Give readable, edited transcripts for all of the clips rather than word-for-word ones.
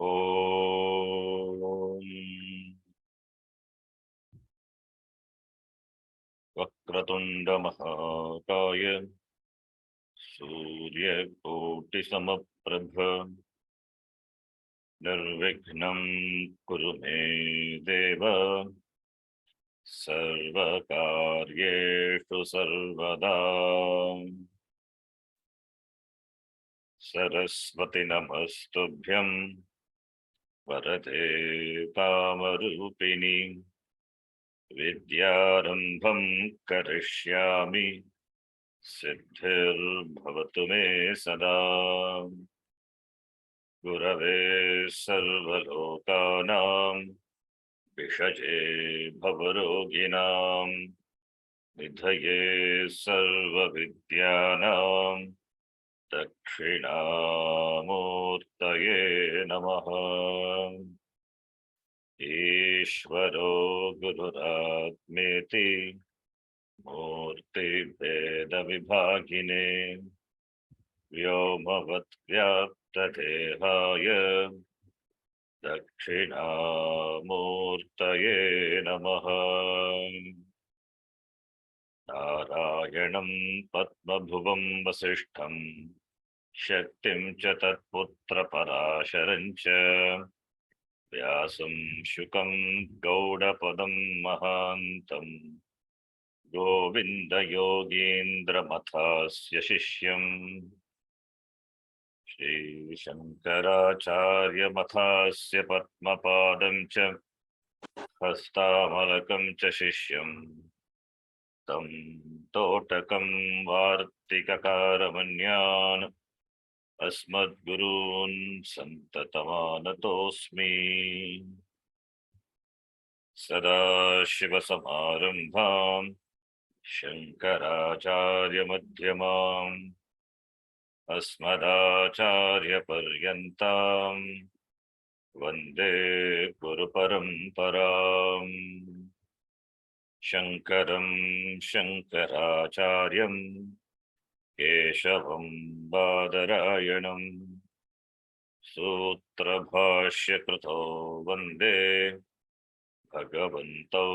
ॐ वक्रतुण्डमहाकाय सूर्यकोटिसमप्रभ निर्विघ्नं कुरु मे देव सर्वकार्येषु सर्वदा। सरस्वती नमस्तुभ्यं वरदे कामरूपिणी विद्यारम्भं करिष्यामि सिद्धिर्भवतु मे सदा। गुरवे सर्वलोकानां विषजे भवरोगिणां निधये सर्वविद्यानां दक्षिणामूर्तये नमः। ईश्वरो गुरुरात्मेति मूर्तिभेदविभागिने व्योमवद्व्याप्तदेहाय दक्षिणामूर्तये नमः। नारायणं पद्मभुवं वसिष्ठं शक्तिं च तत्पुत्रपराशरं च व्यासं शुकं गौडपदं महान्तं गोविन्दयोगीन्द्रमथास्य शिष्यं श्रीशङ्कराचार्यमथास्य पद्मपादं च हस्तामलकं च शिष्यं तं तोटकं वार्तिककारमन्यान् अस्मद्गुरून् सन्ततमानतोऽस्मि। सदाशिवसमारम्भां शङ्कराचार्यमध्यमाम् अस्मदाचार्यपर्यन्तां वन्दे गुरुपरम्पराम्। शङ्करं शङ्कराचार्यं केशवं बादरायणं सूत्रभाष्यकृतो वन्दे भगवन्तौ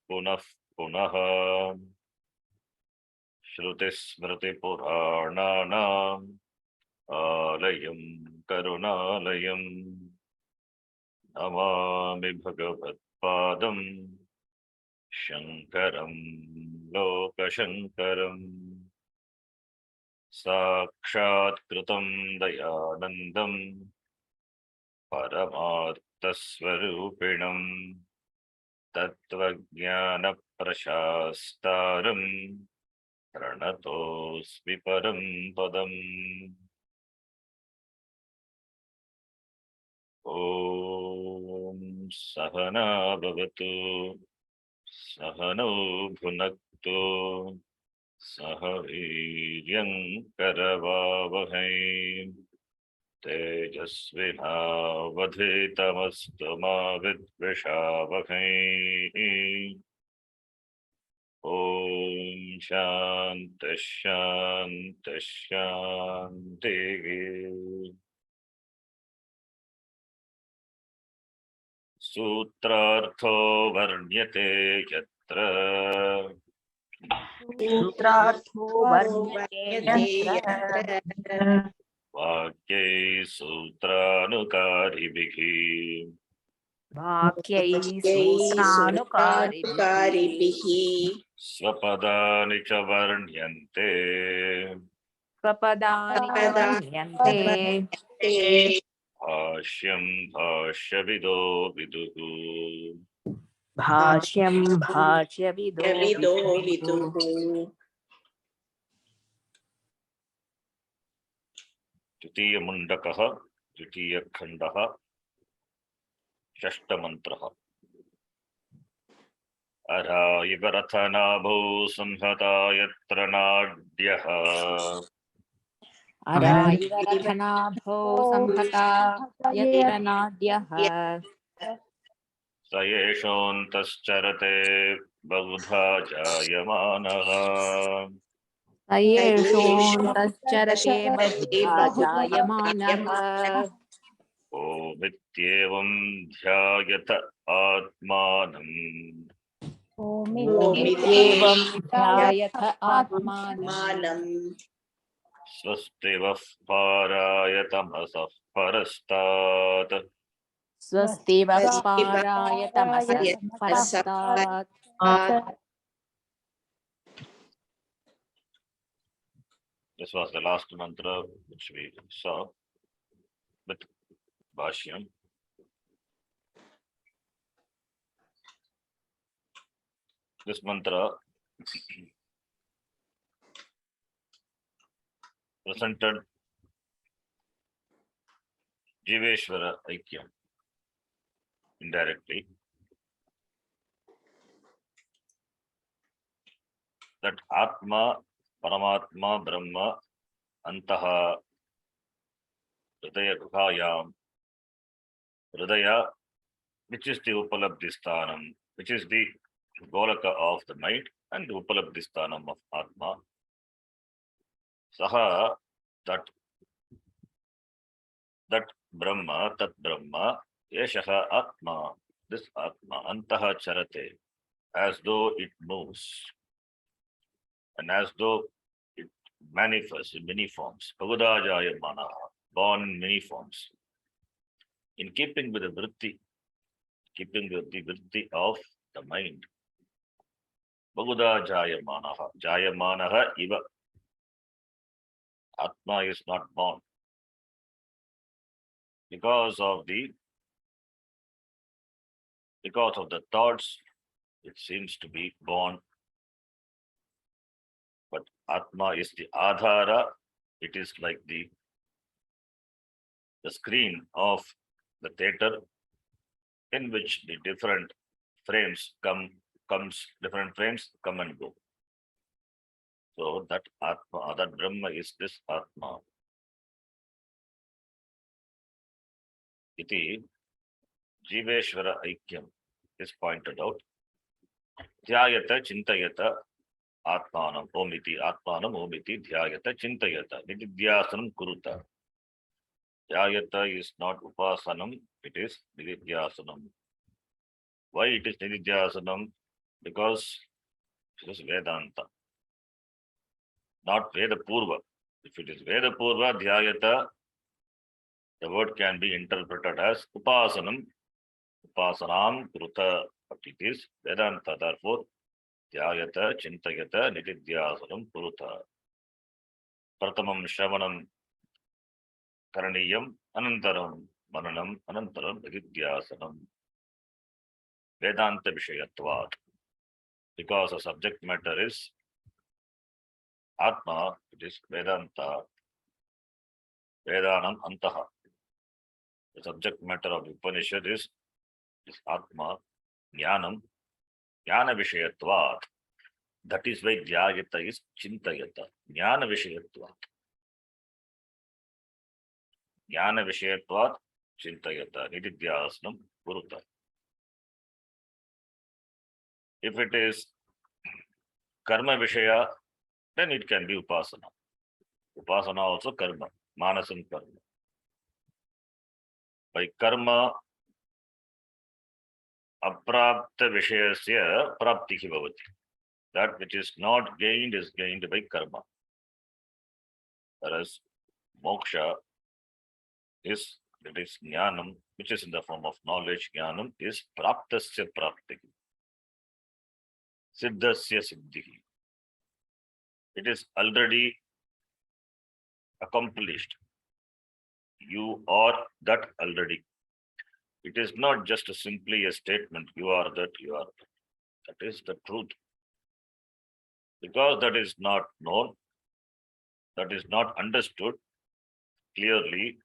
पुनः पुनः। श्रुतिस्मृतिपुराणानाम् आलयं करुणालयं नमामि भगवत्पादं शङ्करं लोकशङ्करम्। साक्षात्कृतं दयानन्दं परमार्थस्वरूपिणं तत्त्वज्ञानप्रशास्तारं प्रणतोऽस्मि परं पदम्। ॐ सहना भवतु सहनौ भुनक्तु सह वीर्यं करवावहै तेजस्विनावधीतमस्तु मा विद्विषावहै। ॐ शान्तिः शान्तिः शान्तिः। सूत्रार्थो वर्ण्यते यत्र वाक्यैः सूत्रानुकारिभिः स्वपदानि च वर्ण्यन्ते भाष्यं भाष्यविदो विदुः। द्वितीय मुण्डकः द्वितीय खण्डः षष्ठमन्त्रः। अरा इव रथनाभो संहता यत्र नाड्यः स एषोऽन्तश्चरते बहुधा जायमानः। ओमित्येवं ध्यायत आत्मानं ओमित्येवं ध्यायत आत्मानं स्वस्ति वः पाराय तमसः परस्तात् स्वस्ति वः पाराय तमसः परस्तात् This was the last mantra which we saw with Bhashyam. This mantra presented Jiveshwara Aikyam indirectly. That Atma, Paramatma, Brahma, Antaha, Hridaya Guhayam, Hridaya, which is the Upalabdhisthanam, which is the Golaka of the mind and the Upalabdhisthanam of Atma. Saha, that Brahma, Tat Brahma, Yeshaha Atma, this Atma, Antaha Charate, as though it moves and as though it manifests in many forms. Bhagavadajayamana, born in many forms. In keeping with the vritti, keeping with the vritti of the mind. Bhagavadajayamana, Jayamanaha iva. Atma is not born. Because of the thoughts, it seems to be born. But Atma is the Adhara. It is like the screen of the theater in which the different frames come and go. So that Atma, that Brahma is this Atma. Iti Jiveshwara Aikyam is pointed out. Dhyayata Chintayata Atmanam Omiti Dhyayata Chintayata Nididhyasanam Kuruta. Dhyayata is not Upasanam, it is Nididhyasanam. Why it is Nididhyasanam? Because it is Vedanta, not Veda Purva. If it is Veda Purva, Dhyayata, the word can be interpreted as Upasanam, Upasanam Kuruta, but it is Vedanta. Therefore, Dhyayata Chintayata Nididhyasanam Kuruta. Pratamam Shravanam Karaniyam Anantaram Mananam Anantaram Nididhyasanam. Vedanta Vishayatvat. Because the subject matter is Atma, it is Vedanta, Vedanam Antaha. The subject matter of the Upanishad is Atma, Jnanam, Jnana Vishayatvat. That is why Dhyayata is Chintayata, Jnana Vishayatvat. Jnana Vishayatvat, Chintayata, Nididhyasanam, Kuruta. If it is Karma Vishaya, then it can be Upasana. Upasana also Karma, Manasam Karma. By Karma, Aprapta Vishayasya Praptihi Bhavati. That which is not gained is gained by Karma. Whereas Moksha is, that is Jnanam, which is in the form of knowledge, Jnanam is Praptasya Praptihi. Siddhasya Siddhihi. It is already accomplished. You are that already. It is not just simply a statement, you are that, you are that. That is the truth. Because that is not known, that is not understood clearly,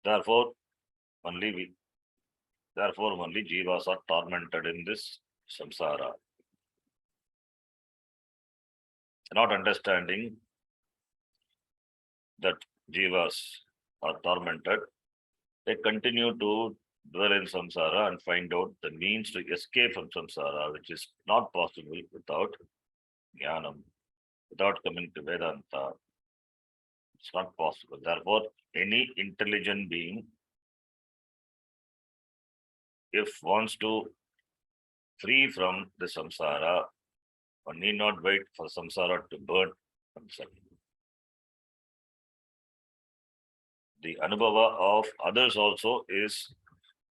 therefore only jivas are tormented in this samsara. Not understanding that jivas are tormented, they continue to dwell in samsara and find out the means to escape from samsara, which is not possible without jnanam, without coming to Vedanta. It's not possible. Therefore, any intelligent being, if wants to free from the samsara, one need not wait for samsara to burn himself. The anubhava of others also is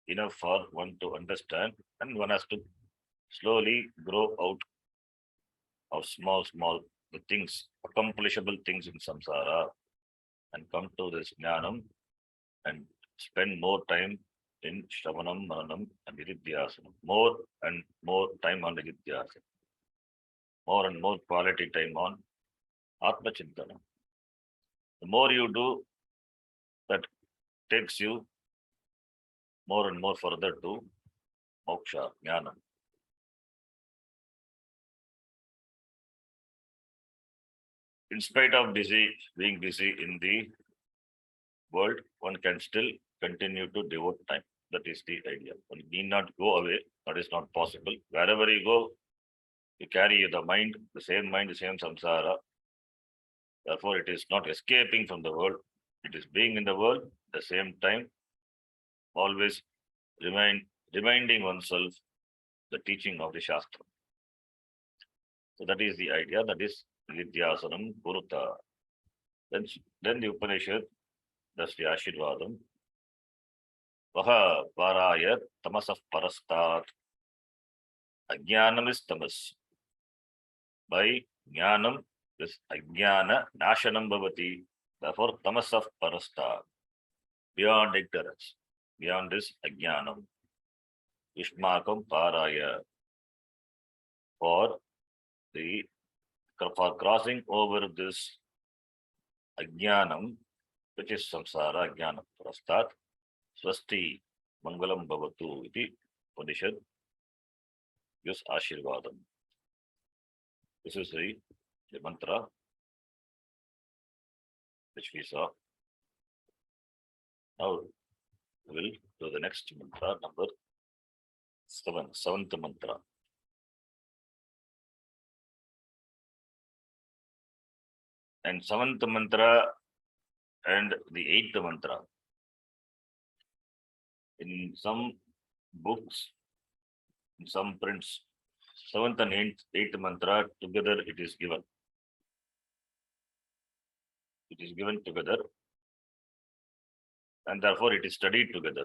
enough for one to understand, and one has to slowly grow out of small the things, accomplishable things in samsara, and come to this jnanam and spend more time in Shravanam, Mananam, and Nididhyasanam. More and more time on Nididhyasanam. More and more quality time on Atma Chintana. The more you do, that takes you more and more further to moksha, jnana. In spite of being busy in the world, one can still continue to devote time. That is the idea. One need not go away. That is not possible. Wherever you go, you carry the mind, the same samsara. Therefore, it is not escaping from the world. It is being in the world at the same time, always reminding oneself the teaching of the Shastra. So that is the idea. That is Vidyasanam Kuruta. Then the Upanishad, that's the Ashirvadam. Vaha Parayat Tamasaf Parastat. Ajnanam is tamas. By Jnanam, this Ajnana Nashanam Bhavati. Therefore, Tamasaf Parastat. Beyond ignorance. Beyond this Ajnanam. Ishmakam Paraya. For crossing over this Ajnanam, which is samsara, Ajnana Parastat, Swasti Mangalam Bhavatu iti Upanishad gives Ashirvadam. This is the mantra which we saw. Now we will do the next mantra, number 7, seventh mantra. And seventh mantra and the eighth mantra. In some books, in some prints, seventh and eighth mantra together it is given. It is given together, and therefore it is studied together.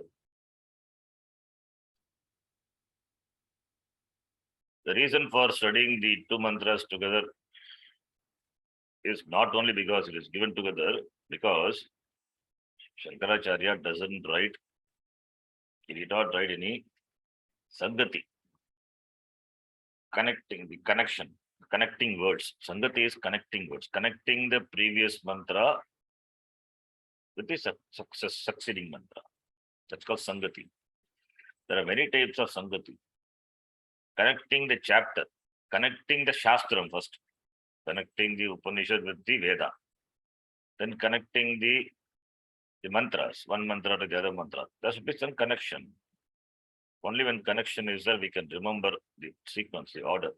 The reason for studying the two mantras together is not only because it is given together, because Shankaracharya doesn't write, he did not write any Sangati, connecting words. Sangati is connecting words, connecting the previous mantra with the succeeding mantra. That's called Sangati. There are many types of Sangati. Connecting the chapter, connecting the Shastram first, connecting the Upanishad with the Veda, then connecting the mantras, one mantra to the other mantra. There should be some connection. Only when connection is there, we can remember the sequence, the order.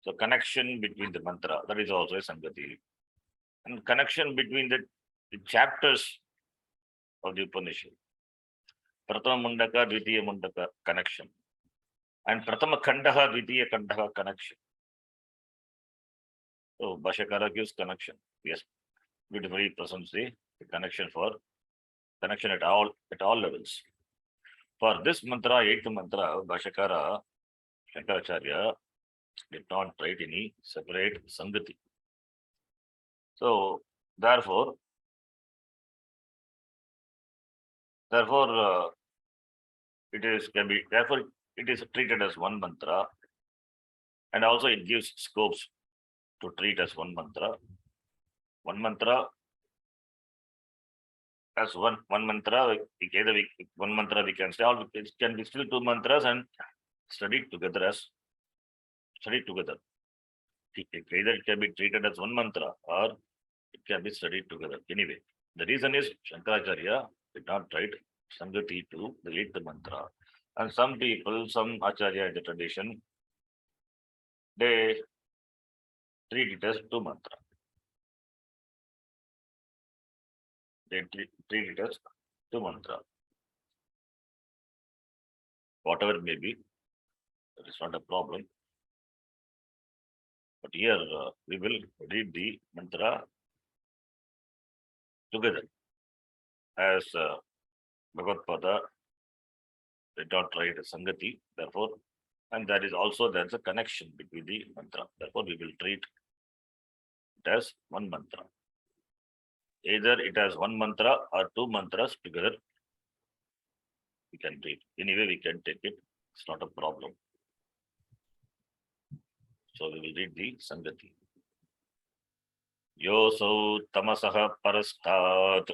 So connection between the mantra, that is also a Sangati. And connection between the chapters of the Upanishad. Prathama Mundaka, Dvitiya Mundaka connection. And Prathama Khandaha, Dvitiya Khandaha connection. So Bhashyakara gives connection. Yes, beautifully presents the connection at all levels. For this mantra, eighth mantra, Bhashyakara, Shankaracharya did not write any separate Sangati. So therefore it is treated as one mantra, and also it gives scopes to treat as one mantra. One mantra as one mantra, one mantra we can say, or it can be still two mantras and studied together. Either it can be treated as one mantra or it can be studied together. Anyway, the reason is Shankaracharya did not write Sangati to the eighth mantra. And some people, some Acharya in the tradition, they treat it as two mantra. they treat it as two mantra. Whatever it may be, that is not a problem. But here we will read the mantra together as Bhagavad Pada did not write a Sangati, therefore, and that is also there's a connection between the mantra. Therefore, we will treat it as one mantra. Either it has one mantra or two mantras together. We can read. Anyway, we can take it. It's not a problem. So we will read the Sangati. Yosau tamasaha parastat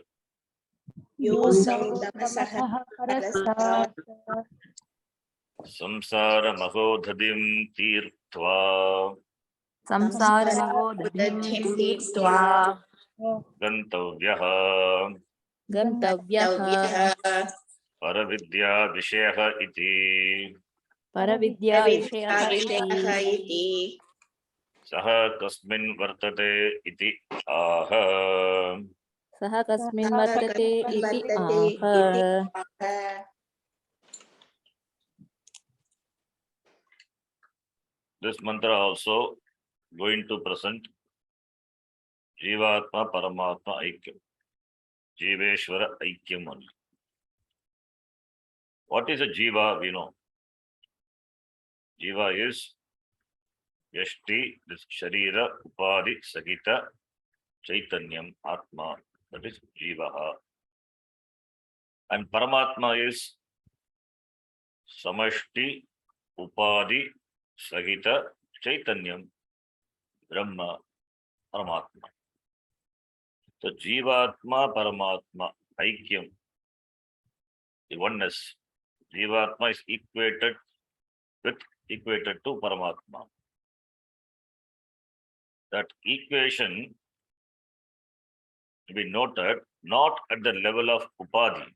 योऽसौ तमसः परस्तात् samsara mahodhadim tirtva संसारमवोदधिं तीर्त्वा gantavyah गन्तव्यः paravidya vishayah iti परविद्याविषयः विषयः इति इति saha kasmin vartate iti aha. सः कस्मिन् वर्तते इति वर्तते आह. इति This mantra also going to present Jivatma Paramatma Aikyam. Jiveshwara Aikyam only. What is a Jiva? We know. Jiva is Yashti, this Sharira, Upadi, Sagita, Chaitanyam, Atma. That is Jivaha. And Paramatma is Samashti, Upadi, Sagita, Chaitanyam, Brahma, Paramatma. So Jivatma, Paramatma, Aikyam, the oneness. Jivatma is equated to Paramatma. That equation to be noted not at the level of Upadi.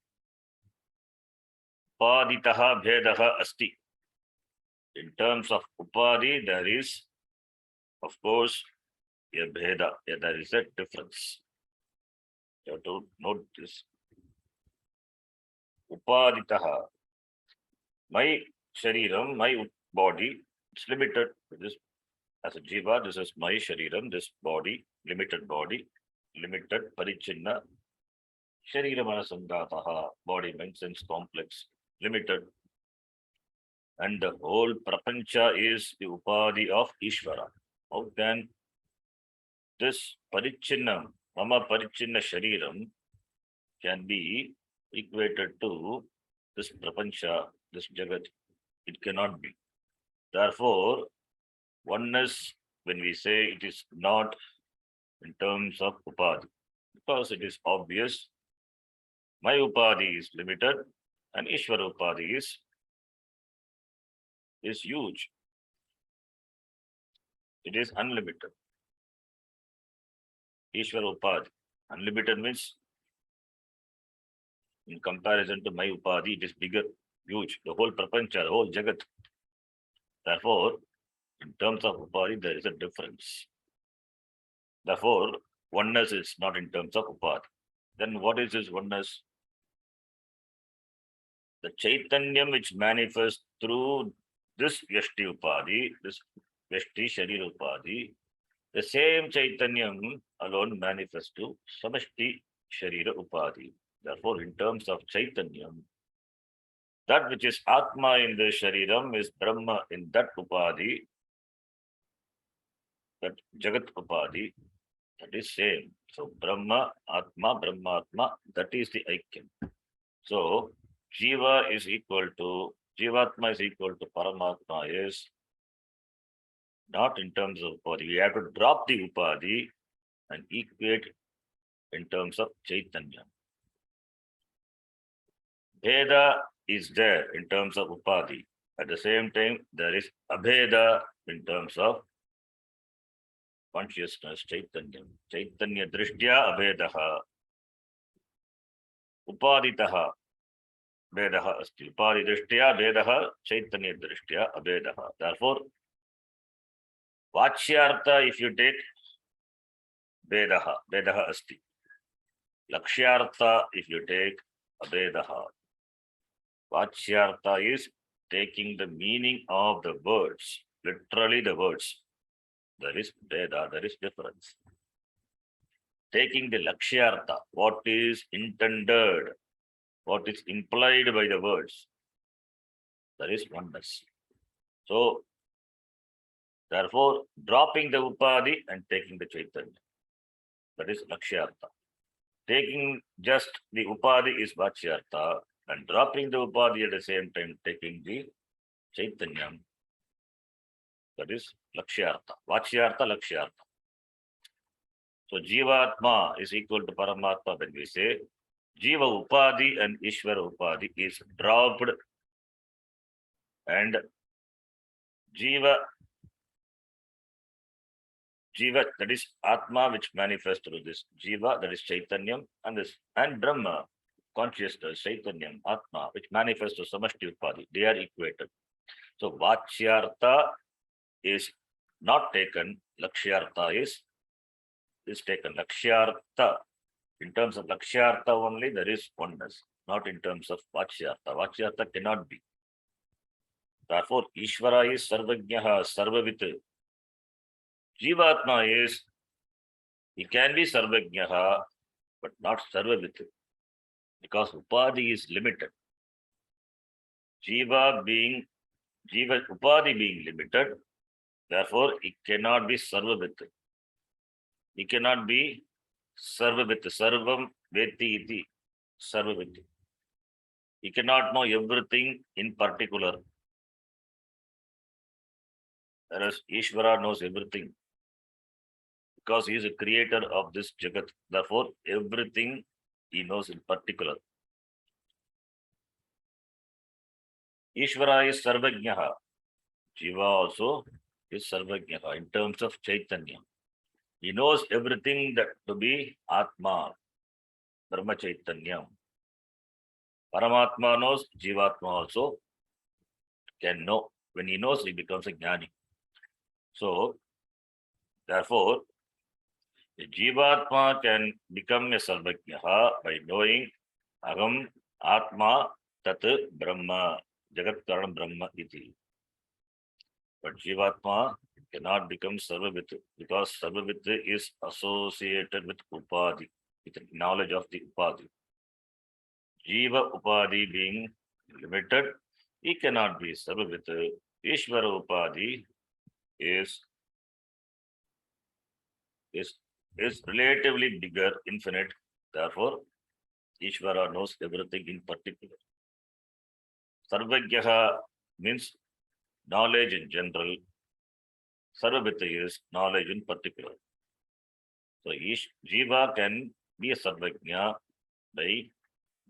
Upaditaha bhedaha asti. In terms of Upadi, there is, of course, a bheda. There is a difference. You have to note this. Upaditaha. My shariram, my body, it's limited to this. As a jiva, this is my shariram, this body, limited parichinna. Shariramana sangataha, body, mind, sense complex, limited. And the whole prapancha is the upadi of Ishvara. How can this parichinna, mama parichinna shariram, can be equated to this prapancha, this jagat? It cannot be. Therefore, oneness, when we say it is not in terms of upadi, because it is obvious, my upadi is limited and Ishvara upadi is huge. It is unlimited. Ishvara upadi. Unlimited means in comparison to my upadi, it is bigger, huge, the whole prapancha, the whole jagat. Therefore, in terms of upadi, there is a difference. Therefore, oneness is not in terms of upadi. Then what is this oneness? The Chaitanyam which manifests through this Vyashti Upadi, this Vyashti Sharira Upadi, the same Chaitanyam alone manifests to Samashti Sharira Upadi. Therefore, in terms of Chaitanyam, that which is Atma in the Shariram is Brahma in that Upadi, that Jagat Upadi, that is same. So Brahma, Atma, Brahmatma, that is the Aikyam. So Jiva is equal to, Jivatma is equal to Paramatma is not in terms of Upadi. We have to drop the Upadi and equate in terms of Chaitanya. Bheda is there in terms of Upadi. At the same time, there is Abheda in terms of consciousness, Chaitanya. Chaitanya Drishtya Abhedaha. Upaditaha Vedaha asti. Upadi Drishtya Vedaha, Chaitanya Drishtya Abhedaha. Therefore, Vachyartha, if you take Vedaha asti. Lakshyartha, if you take Abhedaha. Vachyartha is taking the meaning of the words, literally the words. There is Veda, there is difference. Taking the Lakshyartha, what is intended, what is implied by the words, there is oneness. So, therefore, dropping the Upadhi and taking the Chaitanya, that is Lakshyartha. Taking just the Upadhi is Vachyartha, and dropping the Upadhi at the same time, taking the Chaitanyam, that is Lakshyartha. Vachyartha, Lakshyartha. So Jivatma is equal to Paramatma when we say Jiva Upadhi and Ishvara Upadhi is dropped, and Jiva, that is Atma which manifests through this Jiva, that is Chaitanyam, and Brahma, consciousness, Chaitanyam, Atma, which manifests to Samashti Upadhi. They are equated. So Vachyartha is not taken, Lakshyartha is taken. Lakshyartha, in terms of Lakshyartha only, there is oneness, not in terms of Vachyartha. Vachyartha cannot be. Therefore, Ishvara is Sarvajnaha, Sarvavit. Jivatma is, he can be Sarvajnaha, but not Sarvavit, because Upadhi is limited. Jiva Upadhi being limited, therefore, it cannot be Sarvavit. He cannot be Sarvavit, Sarvam Veti iti, Sarvavit. He cannot know everything in particular. Whereas Ishvara knows everything, because he is a creator of this Jagat. Therefore, everything he knows in particular. Ishvara is Sarvajnaha. Jiva also is Sarvajnaha in terms of Chaitanya. He knows everything that to be Atma, Brahma Chaitanya. Paramatma knows, Jivatma also can know. When he knows, he becomes a Jnani. So, therefore, a Jivatma can become a Sarvajnaha by knowing Aham Atma Tat Brahma, Jagat Karanam Brahma iti. But Jivatma cannot become Sarvavit, because Sarvavit is associated with Upadhi, with knowledge of the Upadhi. Jiva Upadhi being limited, he cannot be Sarvavit. Ishvara Upadhi is relatively bigger, infinite. Therefore, Ishvara knows everything in particular. Sarvajnaha means knowledge in general. Sarvavita is knowledge in particular. So Jiva can be a Sarvajna by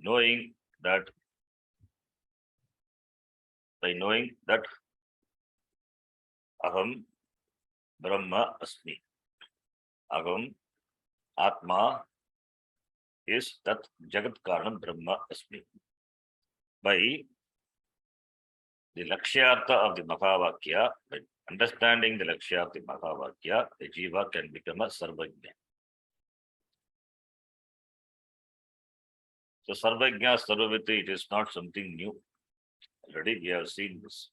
knowing that Aham Brahma Asmi. Aham Atma is that Jagat Karanam Brahma Asmi. By the Lakshyartha of the Mahavakya, by understanding the Lakshya of the Mahavakya, the Jiva can become a Sarvajna. So Sarvajna, Sarvaviti, it is not something new. Already we have seen this.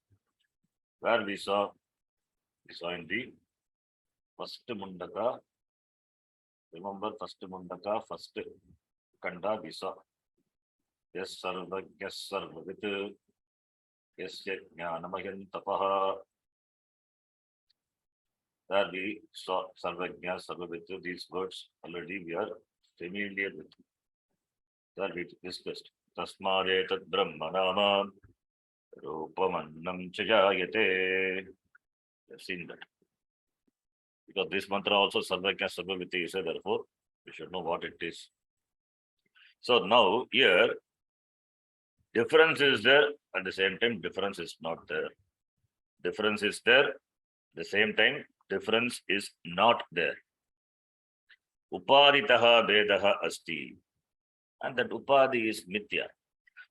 Where we saw in the first Mundaka. Remember first Mundaka, first Kanda we saw. Yes, Sarvajna, Sarvavit. Yes, Jnanamayan Tapaha. There we saw Sarvajna, Sarvavit. These words already we are familiar with. There we discussed. Tasmadetat Brahmanama Rupamannam Chajayate. We have seen that. Because this mantra also Sarvajna Sarvaviti is, therefore we should know what it is. So now here difference is there, at the same time difference is not there. Difference is there, at the same time difference is not there. Upaditaha Vedaha Asti. And that Upadhi is Mithya.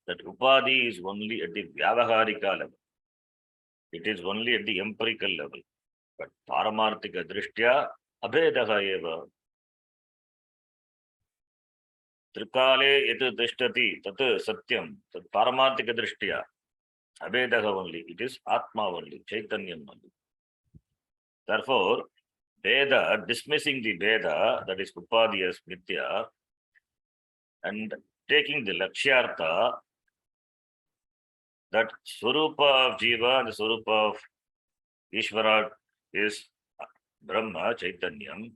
That Upadhi is only at the Vyavaharika level. It is only at the empirical level. But Paramarthika Drishtya Abhedaha Eva. Trikale yet tishtati tat satyam. Tat paramarthika drishtya. Abhedaha only. It is Atma only, Chaitanyam only. Therefore, Veda, dismissing the Veda, that is Upadhi as Mithya, and taking the Lakshyartha, that Swarupa of Jiva and the Swarupa of Ishvara is Brahma Chaitanyam.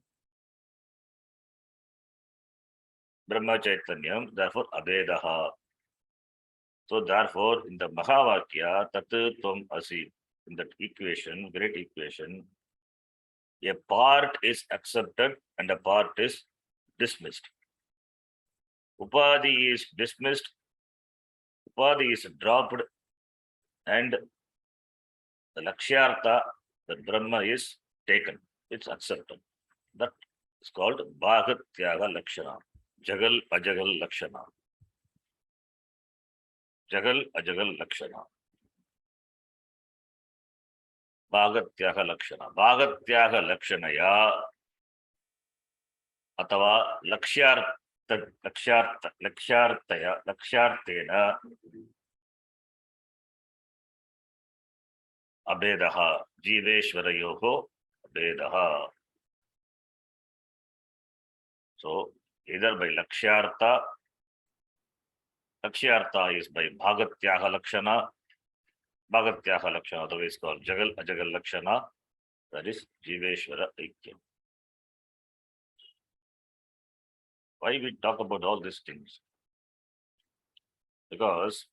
Brahma Chaitanyam, therefore Abhedaha. So therefore, in the Mahavakya, Tat Tvam Asi, in that equation, great equation, a part is accepted and a part is dismissed. Upadhi is dismissed, Upadhi is dropped, and the Lakshyartha, the Brahma is taken. It's accepted. That is called Bhagatyaga Lakshana. Jagal Ajagal Lakshana. Jagal Ajagal Lakshana. Bhagatyaga Lakshana. Bhagatyaga Lakshanaya Atava Lakshyartena Abhedaha Jiveshwarayoho Abhedaha. So either by Lakshyartha is by Bhagatyaga Lakshana, otherwise called Jagal Ajagal Lakshana, that is Jiveshwara Aikyam. Why we talk about all these things? Because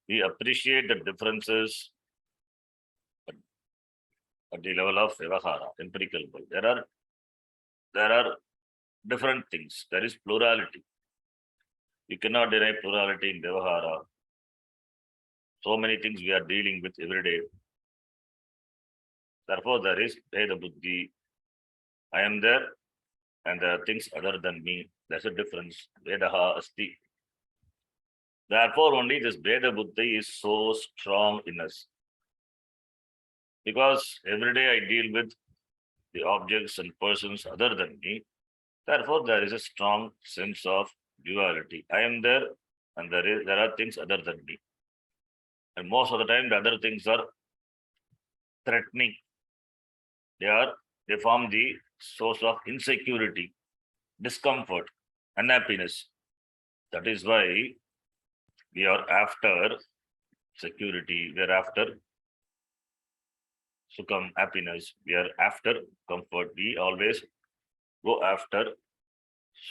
we appreciate the differences at the level of Vyavahara, empirical world. There are different things. There is plurality. You cannot deny plurality in Vyavahara. So many things we are dealing with every day. Therefore, there is Veda Buddhi. I am there, and there are things other than me. There's a difference. Vedaha Asti. Therefore, only this Veda Buddhi is so strong in us. Because every day I deal with the objects and persons other than me. Therefore, there is a strong sense of duality. I am there, and there are things other than me. And most of the time, the other things are threatening. They form the source of insecurity, discomfort, unhappiness. That is why we are after security, we are after sukham, happiness, we are after comfort. We always go after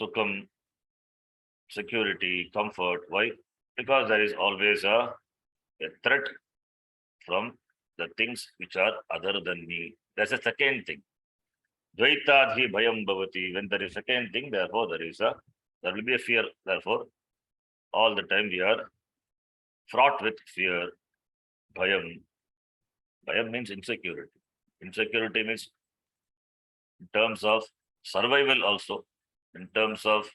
sukham, security, comfort. Why? Because there is always a threat from the things which are other than me. That's a second thing. Dvaitadhi bhayam bhavati. When there is second thing, therefore there will be a fear. Therefore, all the time we are fraught with fear. Bhayam. Bhayam means insecurity. Insecurity means in terms of survival also. In terms of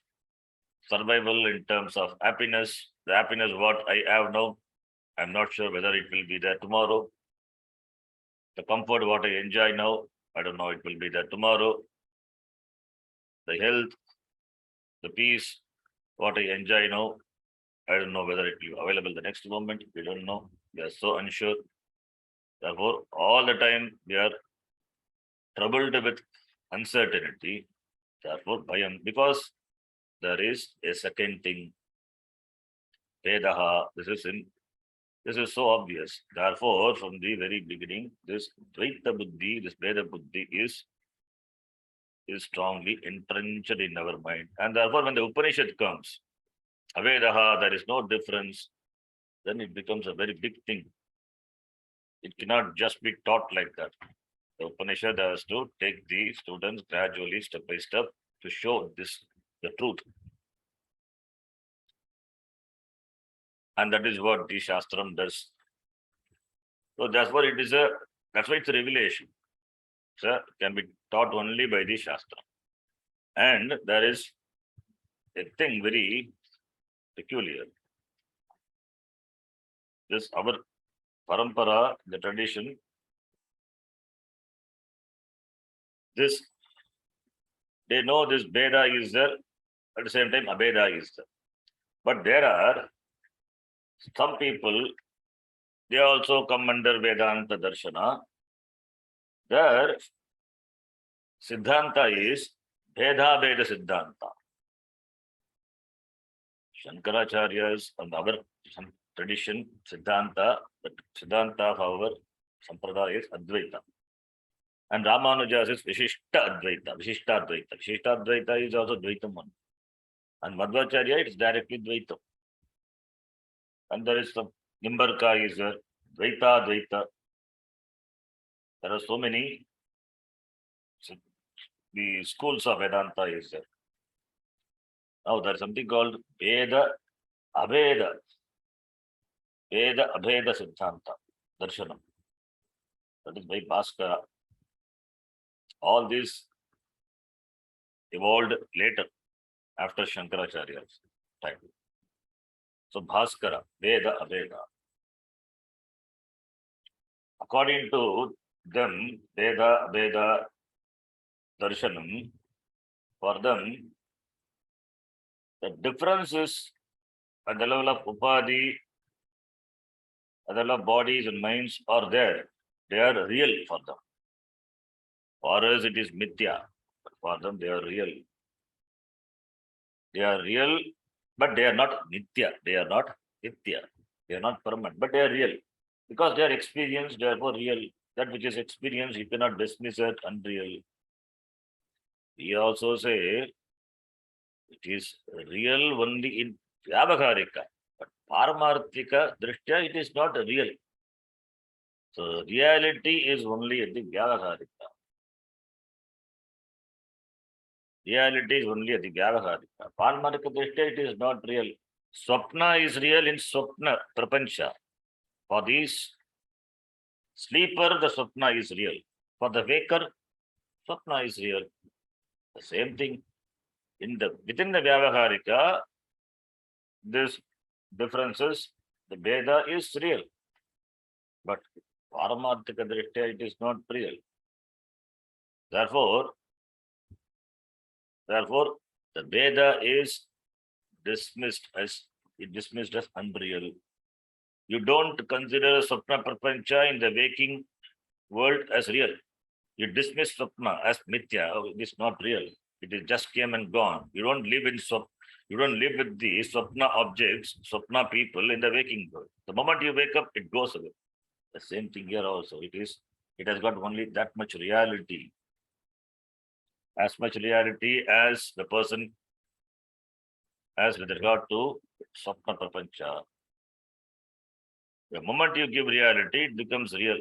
survival, in terms of happiness. The happiness what I have now, I'm not sure whether it will be there tomorrow. The comfort what I enjoy now, I don't know it will be there tomorrow. The health, the peace, what I enjoy now, I don't know whether it will be available the next moment. We don't know. We are so unsure. Therefore, all the time we are troubled with uncertainty. Therefore, bhayam, because there is a second thing. Vedaha, this is so obvious. Therefore, from the very beginning, this Dvaita Buddhi, this Veda Buddhi is strongly entrenched in our mind. And therefore, when the Upanishad comes, Avedaha, there is no difference, then it becomes a very big thing. It cannot just be taught like that. The Upanishad has to take the students gradually, step by step, to show the truth. And that is what the Shastram does. So that's why it's a revelation. So it can be taught only by the Shastra. And there is a thing very peculiar. This our parampara, the tradition, they know this Veda is there, At the same time, Abheda is there. But there are some people, they also come under Vedanta Darshana. Their Siddhanta is Bheda Veda Siddhanta. Shankaracharya's and our tradition, Siddhanta, the Siddhanta of our Sampradaya is Advaita. And Ramanuja's is Vishishta Advaita, Vishishta Advaita. Vishishta Advaita is also Dvaitam one. And Madhvacharya, it's directly Dvaitam. And there is some Nimbarka is a Dvaita, Dvaita. There are so many. The schools of Vedanta is there. Now there is something called Veda Abheda. Veda Abheda Siddhanta, Darshanam. That is by Bhaskara. All these evolved later, after Shankaracharya's time. So Bhaskara, Veda Abheda. According to them, Veda Abheda Darshanam, for them, the difference is at the level of Upadhi, at the level of bodies and minds are there. They are real for them. For us, it is Mithya. But for them, they are real. They are real, but they are not Nitya. They are not Nitya. They are not permanent, but they are real. Because they are experienced, therefore real. That which is experienced, you cannot dismiss it unreal. We also say it is real only in Vyavaharika, but Paramarthika Drishtya, it is not real. So reality is only at the Vyavaharika. Reality is only at the Vyavaharika. Paramarthika Drishtya, it is not real. Swapna is real in Swapna Prapancha. For these sleeper, the Swapna is real. For the waker, Swapna is real. The same thing. Within the Vyavaharika, this differences, the Veda is real. But Paramarthika Drishtya, it is not real. Therefore, the Veda is dismissed as unreal. You don't consider Swapna Prapancha in the waking world as real. You dismiss Swapna as Mithya. Oh, it is not real. It is just came and gone. You don't live in Swapna. You don't live with the Swapna objects, Swapna people in the waking world. The moment you wake up, it goes away. The same thing here also. It has got only that much reality. As much reality as the person has with regard to Swapna Prapancha. The moment you give reality, it becomes real.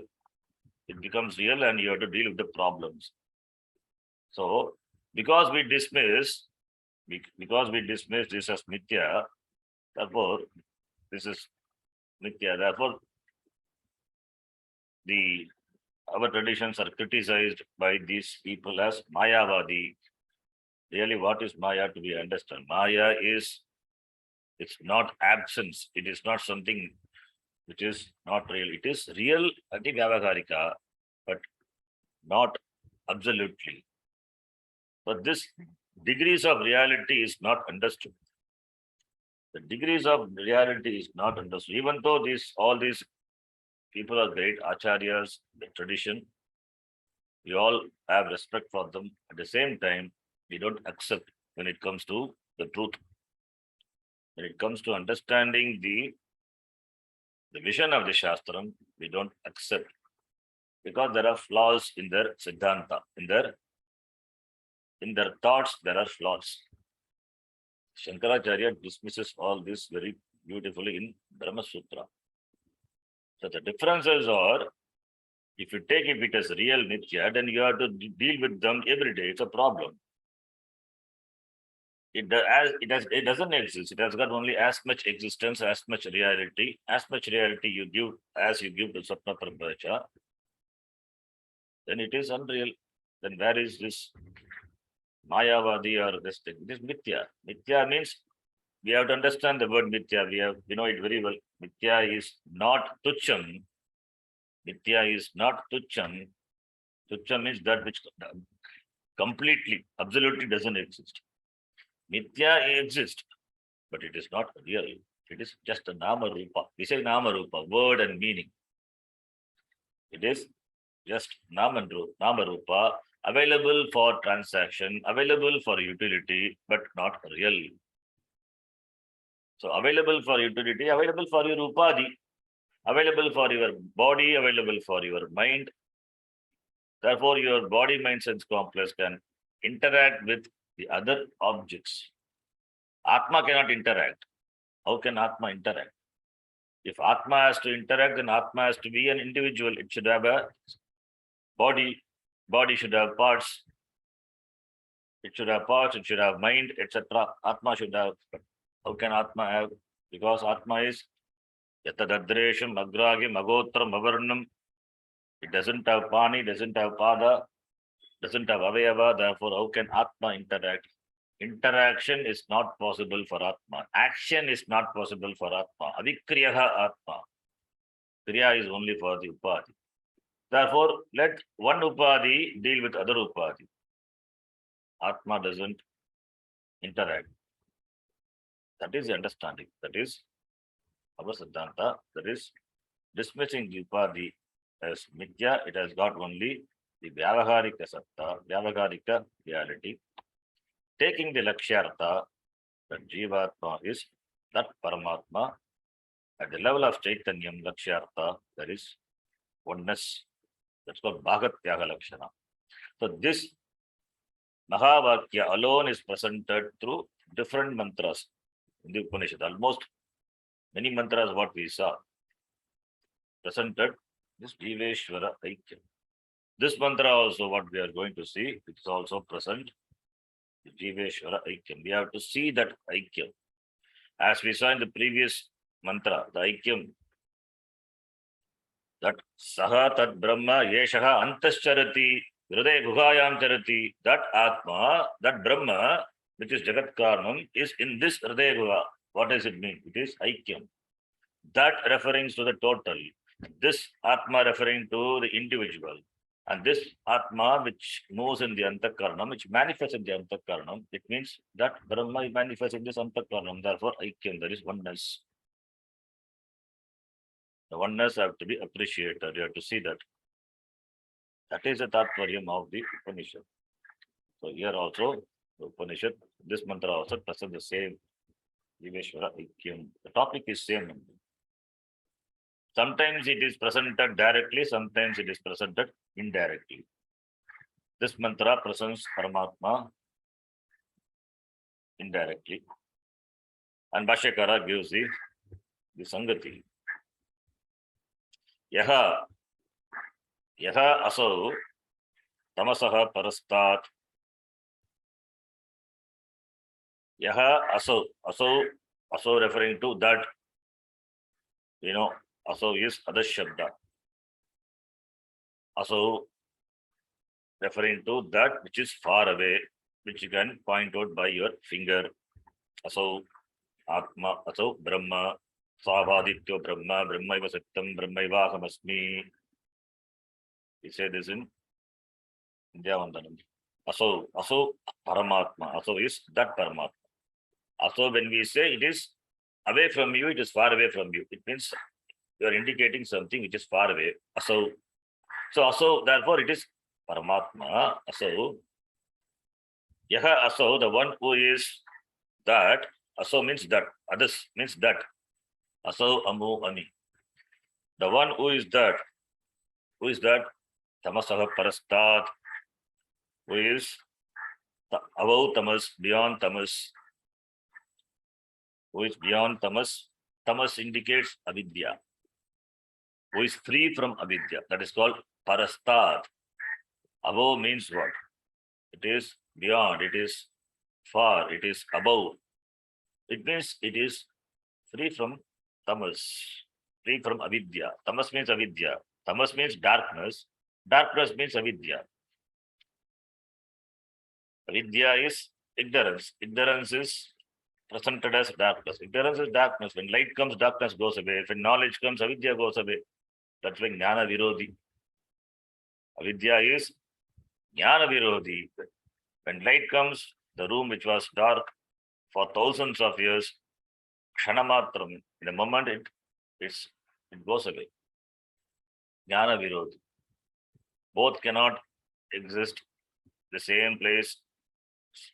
It becomes real and you have to deal with the problems. So, because we dismiss this as Mithya, therefore, this is Mithya. Therefore, our traditions are criticized by these people as Mayavadi. Really, what is Maya to be understood? Maya is, it's not absence. It is not something which is not real. It is real at the Vyavaharika, but not absolutely. But this degrees of reality is not understood. The degrees of reality is not understood. Even though all these people are great acharyas, the tradition, we all have respect for them. At the same time, we don't accept when it comes to the truth. When it comes to understanding the vision of the Shastram, we don't accept because there are flaws in their Siddhanta, in their thoughts, there are flaws. Shankaracharya dismisses all this very beautifully in Brahma Sutra. So the differences are, if you take it as real Nitya, then you have to deal with them every day. It's a problem. It doesn't exist. It has got only as much existence, as much reality you give as you give to Sapna Prapancha, then it is unreal. Then where is this Mayavadi or this thing? This Mithya. Mithya means we have to understand the word Mithya. We know it very well. Mithya is not Tucham. Mithya is not Tucham. Tucham means that which completely, absolutely doesn't exist. Mithya exists, but it is not real. It is just a nama rupa. We say nama rupa, word and meaning. It is just nama rupa, available for transaction, available for utility, but not real. So available for utility, available for your upadi, available for your body, available for your mind. Therefore, your body, mind, sense complex can interact with the other objects. Atma cannot interact. How can Atma interact? If Atma has to interact, then Atma has to be an individual. It should have a body. Body should have parts. It should have parts. It should have mind, etc. Atma should have. How can Atma have? Because Atma is Yatadadresham, Agragim, Agotram, Avarnam. It doesn't have Pani, doesn't have Pada, doesn't have Avayava. Therefore, how can Atma interact? Interaction is not possible for Atma. Action is not possible for Atma. Avikriyaha Atma. Kriya is only for the Upadhi. Therefore, let one Upadhi deal with other Upadhi. Atma doesn't interact. That is the understanding. That is our Siddhanta. That is dismissing the Upadhi as Mithya. It has got only the Vyavaharika Satta, Vyavaharika reality. Taking the Lakshyartha, that Jivatma is that Paramatma. At the level of Chaitanyam, Lakshyartha, there is oneness. That's called Bhagatyaga Lakshana. So this Mahavakya alone is presented through different mantras in the Upanishad. Almost many mantras what we saw presented this Jiveshwara Aikyam. This mantra also what we are going to see, it's also present. Jiveshwara Aikyam. We have to see that Aikyam. As we saw in the previous mantra, the Aikyam, that Saha Tad Brahma Yeshaha Antascharati Hriday Guhayam Charati, that Atma, that Brahma, which is Jagat Karnam, is in this Hriday Guha. What does it mean? It is Aikyam. That referring to the total. This Atma referring to the individual. And this Atma which moves in the Antakarnam, which manifests in the Antakarnam, it means that Brahma manifests in this Antakarnam. Therefore, Aikyam, there is oneness. The oneness have to be appreciated. You have to see that. That is the Tatvaryam of the Upanishad. So here also, the Upanishad, this mantra also presents the same Jiveshwara Aikyam. The topic is same. Sometimes it is presented directly, sometimes it is presented indirectly. This mantra presents Paramatma indirectly. And Bhashyakara gives the Sangati. Yaha asau tamasaha parastat. Yaha asau referring to that, asau is adashabda. Asau referring to that which is far away, which you can point out by your finger. Asau Atma, asau Brahma, Savadityo Brahma, Brahmaiva Satyam, Brahmaiva Hamasmi. We say this in Indyavandanam. Asau Paramatma. Asau is that Paramatma. Asau, when we say it is away from you, it is far away from you. It means you are indicating something which is far away. Asau. So asau, therefore it is Paramatma. Asau. Yaha asau, the one who is that. Asau means that. Others means that. Asau amu ami. The one who is that. Who is that? Tamasaha parastat. Who is above tamas, beyond tamas. Who is beyond tamas? Tamas indicates avidya. Who is free from avidya. That is called parastat. Above means what? It is beyond, it is far, it is above. It means it is free from tamas, free from avidya. Tamas means avidya. Tamas means darkness. Darkness means avidya. Avidya is ignorance. Ignorance is presented as darkness. Ignorance is darkness. When light comes, darkness goes away. When knowledge comes, avidya goes away. That's why jnana virodhi. Avidya is jnana virodhi. When light comes, the room which was dark for thousands of years, Ksanamatram, in a moment it goes away. Jnana Virod. Both cannot exist the same place,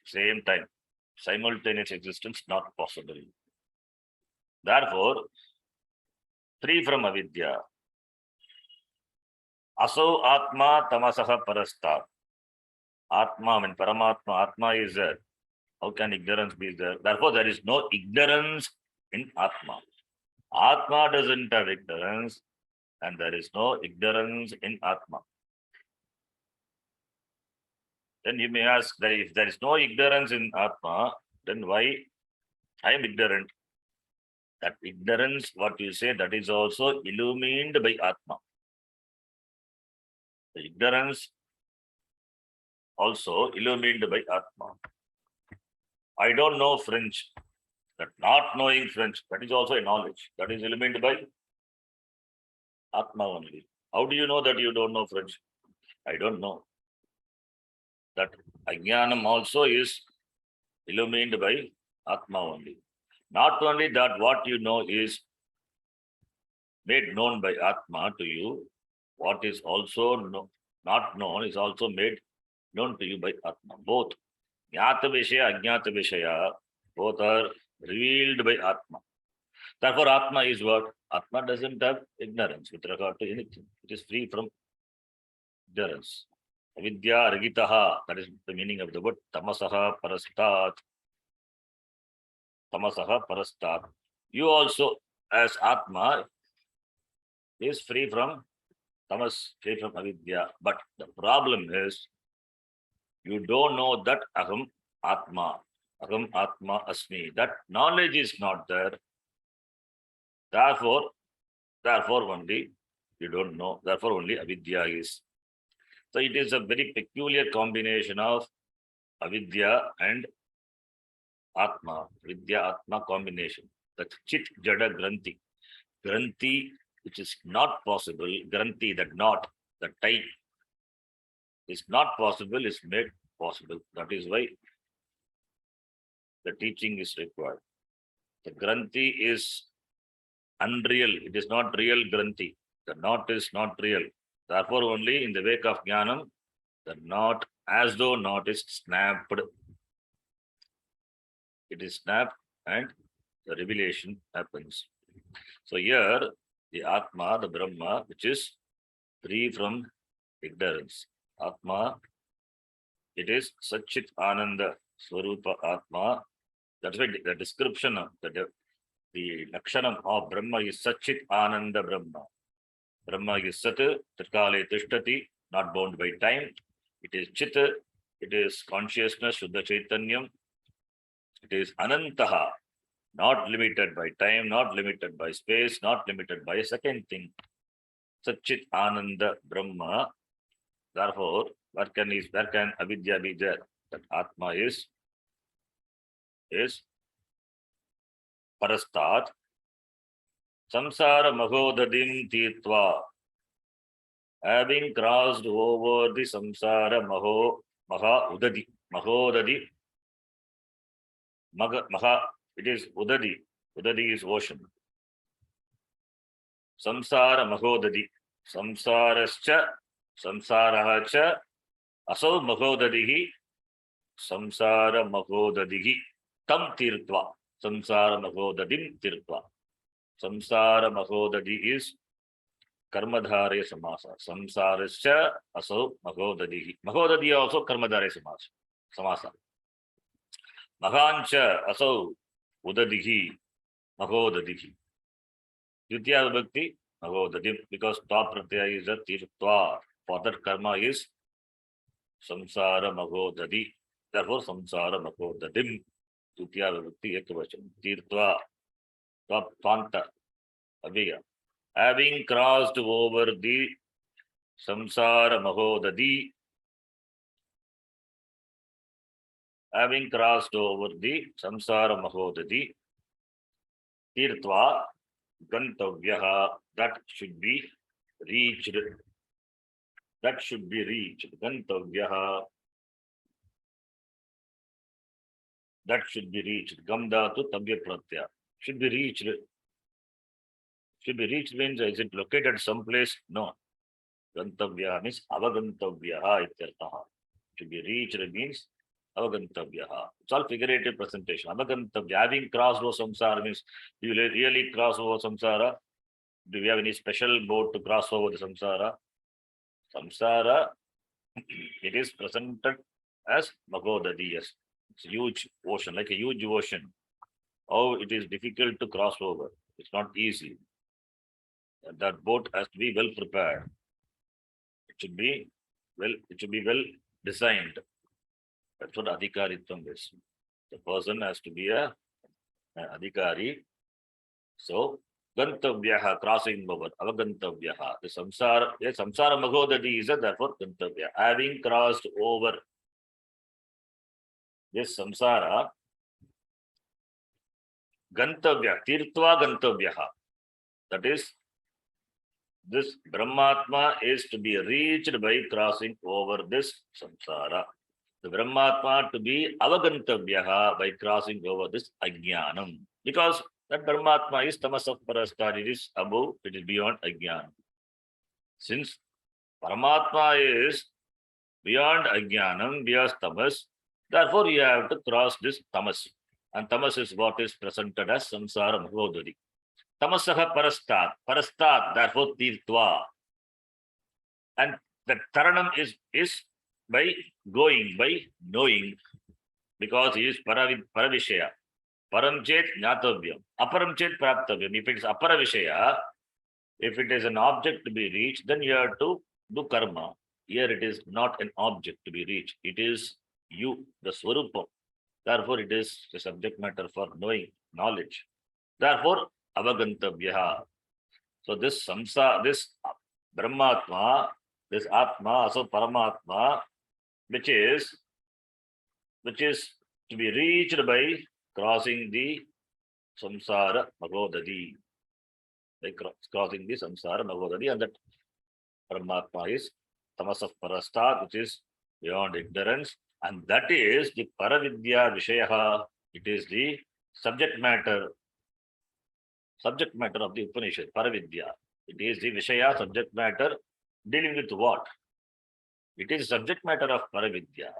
same time. Simultaneous existence not possible. Therefore, free from avidya. Aso atma tamasaha parastat. Atma, when Paramatma, Atma is there. How can ignorance be there? Therefore, there is no ignorance in Atma. Atma doesn't have ignorance, and there is no ignorance in Atma. Then you may ask that if there is no ignorance in Atma, then why I am ignorant? That ignorance, what you say, that is also illumined by Atma. The ignorance also illumined by Atma. I don't know French. That not knowing French, that is also a knowledge. That is illumined by Atma only. How do you know that you don't know French? I don't know. That Ajnanam also is illumined by Atma only. Not only that, what you know is made known by Atma to you. What is also not known is also made known to you by Atma. Both Jnata Vishaya, Ajnata Vishaya, both are revealed by Atma. Therefore, Atma is what? Atma doesn't have ignorance with regard to anything. It is free from ignorance. Avidya Ragitaha, that is the meaning of the word Tamasaha Parastat. Tamasaha Parastat. You also, as Atma, is free from Tamas, free from Avidya. But the problem is, you don't know that Aham Atma. Aham Atma Asmi. That knowledge is not there. Therefore only you don't know. Therefore only avidya is. So it is a very peculiar combination of avidya and atma. Vidya atma combination. That chit jada granthi. Granthi, which is not possible. Granthi, that not, the type is not possible, is made possible. That is why the teaching is required. The granthi is unreal. It is not real granthi. The knot is not real. Therefore, only in the wake of jnanam, the knot, as though knot is snapped. It is snapped and the revelation happens. So here, the Atma, the Brahma, which is free from ignorance. Atma, it is Satchit Ananda Swarupa Atma. That's why the description of the Lakshanam of Brahma is Satchit Ananda Brahma. Brahma is Sat, Trikale Tishtati, not bound by time. It is Chit, it is consciousness, Shuddha Chaitanyam. It is Anantaha, not limited by time, not limited by space, not limited by a second thing. Satchit Ananda Brahma. Therefore, where can avidya be there? That Atma is Parastat. Samsara Mahodadim Tirtva. Having crossed over the Samsara Maha Udadi. Mahodadi. Maha, it is Udadi. Udadi is ocean. Samsara Mahodadi. Samsarascha. Samsarahacha. Asau Mahodadihi. Samsara Mahodadihi. Tam Tirtva. Samsara Mahodadim Tirtva. Samsara Mahodadi is Karmadhare Samasa. Samsarascha Asau Mahodadihi. Mahodadi also Karmadhare Samasa. Mahancha Asau Udadihi Mahodadihi. Ditya Vibhakti Mahodadim, because top pratyaya is a Tirtva. Further karma is Samsara Mahodadi. Therefore, Samsara Mahodadim. Ditya Vibhakti Ekavacham. Tirtva. Top Panta. Aviya. Having crossed over the Samsara Mahodadi. Having crossed over the Samsara Mahodadi. Tirtva. Gantavyaha, that should be reached. That should be reached. Gantavyaha. that should be reached. Gam dhatu tabya pratyaya. Should be reached. Should be reached means is it located someplace? No. Gantavya means avagantavya ityartha. To be reached means avagantavya. It's all figurative presentation. Avagantavya, having crossed over samsara means you will really cross over samsara. Do we have any special boat to cross over the samsara? Samsara, it is presented as Magodadi, yes. It's a huge ocean, like a huge ocean. How it is difficult to cross over. It's not easy. And that boat has to be well prepared. It should be well designed. That's what adhikaritvam is. The person has to be an adhikari. So gantavyaha, crossing over, avagantavyaha. The samsara magodadi is therefore gantavya. Having crossed over this samsara, gantavya, tirtva gantavyaha. That is, this Brahmatma is to be reached by crossing over this samsara. The Brahmatma to be avagantavyaha by crossing over this ajnanam. Because that Brahmatma is tamasah parastar, it is above, it is beyond ajnanam. Since Paramatma is beyond ajnanam, beyond tamas, therefore you have to cross this tamas. And tamas is what is presented as samsara mahodari. Tamasaha parastat, therefore tirtva. And the taranam is by going, by knowing, because he is paravishaya. Param chet jnatavyam, aparam chet praptavyam. If it is aparavishaya, if it is an object to be reached, then you have to do karma. Here it is not an object to be reached. It is you, the swarupam. Therefore, it is the subject matter for knowing, knowledge. Therefore, avagantavyaha. So this samsa, this Brahmatma, this Atma, also Paramatma, which is to be reached by crossing the samsara magodadi. By crossing the samsara magodadi, and that Paramatma is tamasah parastat, which is beyond ignorance, and that is the paravidya vishayaha. It is the subject matter of the Upanishad, paravidya. It is the vishaya, subject matter, dealing with what? It is subject matter of paravidya.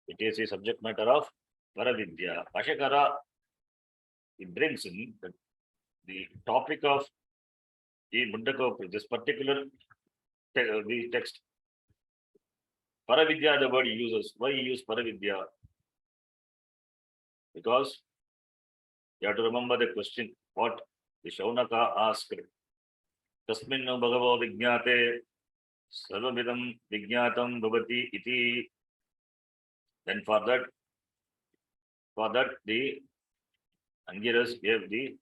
It is the subject matter of paravidya. Bhashyakara, it brings in the topic of the Mundaka, this particular the text. Paravidya, the word he uses. Why he use paravidya? Because you have to remember the question what the Shaunaka asked. Tasminno bhagavo vijñāte sarvamidam vijñātam bhavati iti. Then for that the Angiras gave the